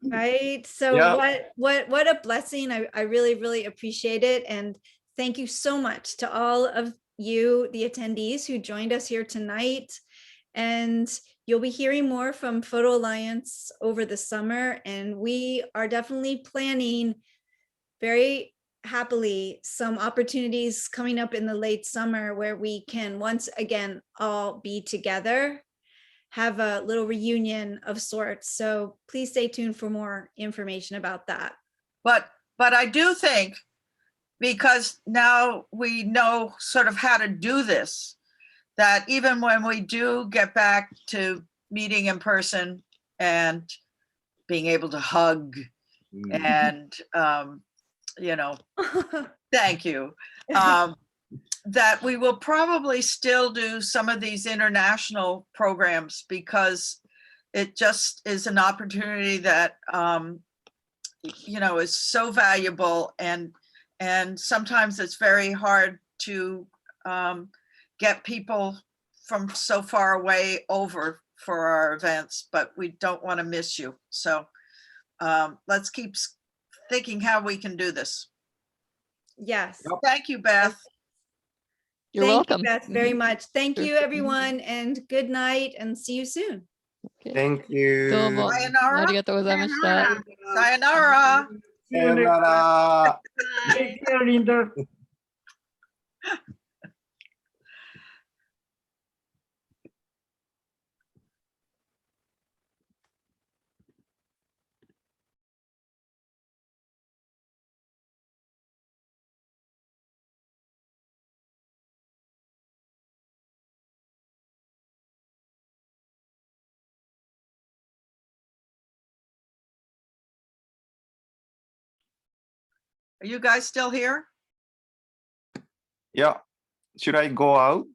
Right. So Yeah. what a blessing. I really, really appreciate it. And thank you so much to all of you, the attendees who joined us here tonight. And you'll be hearing more from PhotoAlliance over the summer. And we are definitely planning very happily some opportunities coming up in the late summer where we can once again all be together, have a little reunion of sorts. So please stay tuned for more information about that. But I do think, because now we know sort of how to do this, that even when we do get back to meeting in person and being able to hug and, thank you, that we will probably still do some of these international programs, because it just is an opportunity that, is so valuable, and sometimes it's very hard to get people from so far away over for our events, but we don't want to miss you. So let's keep thinking how we can do this. Yes. Thank you, Beth. You're Thank welcome. you, Beth, very much. Thank Sure. you, everyone, and good night, and see you soon. Okay. Thank you. どうもあ Sayonara. りがとうございました。 Sayonara. See you next Sayonara. Take care, Linda. Are you guys still here? Yeah. Should I go out?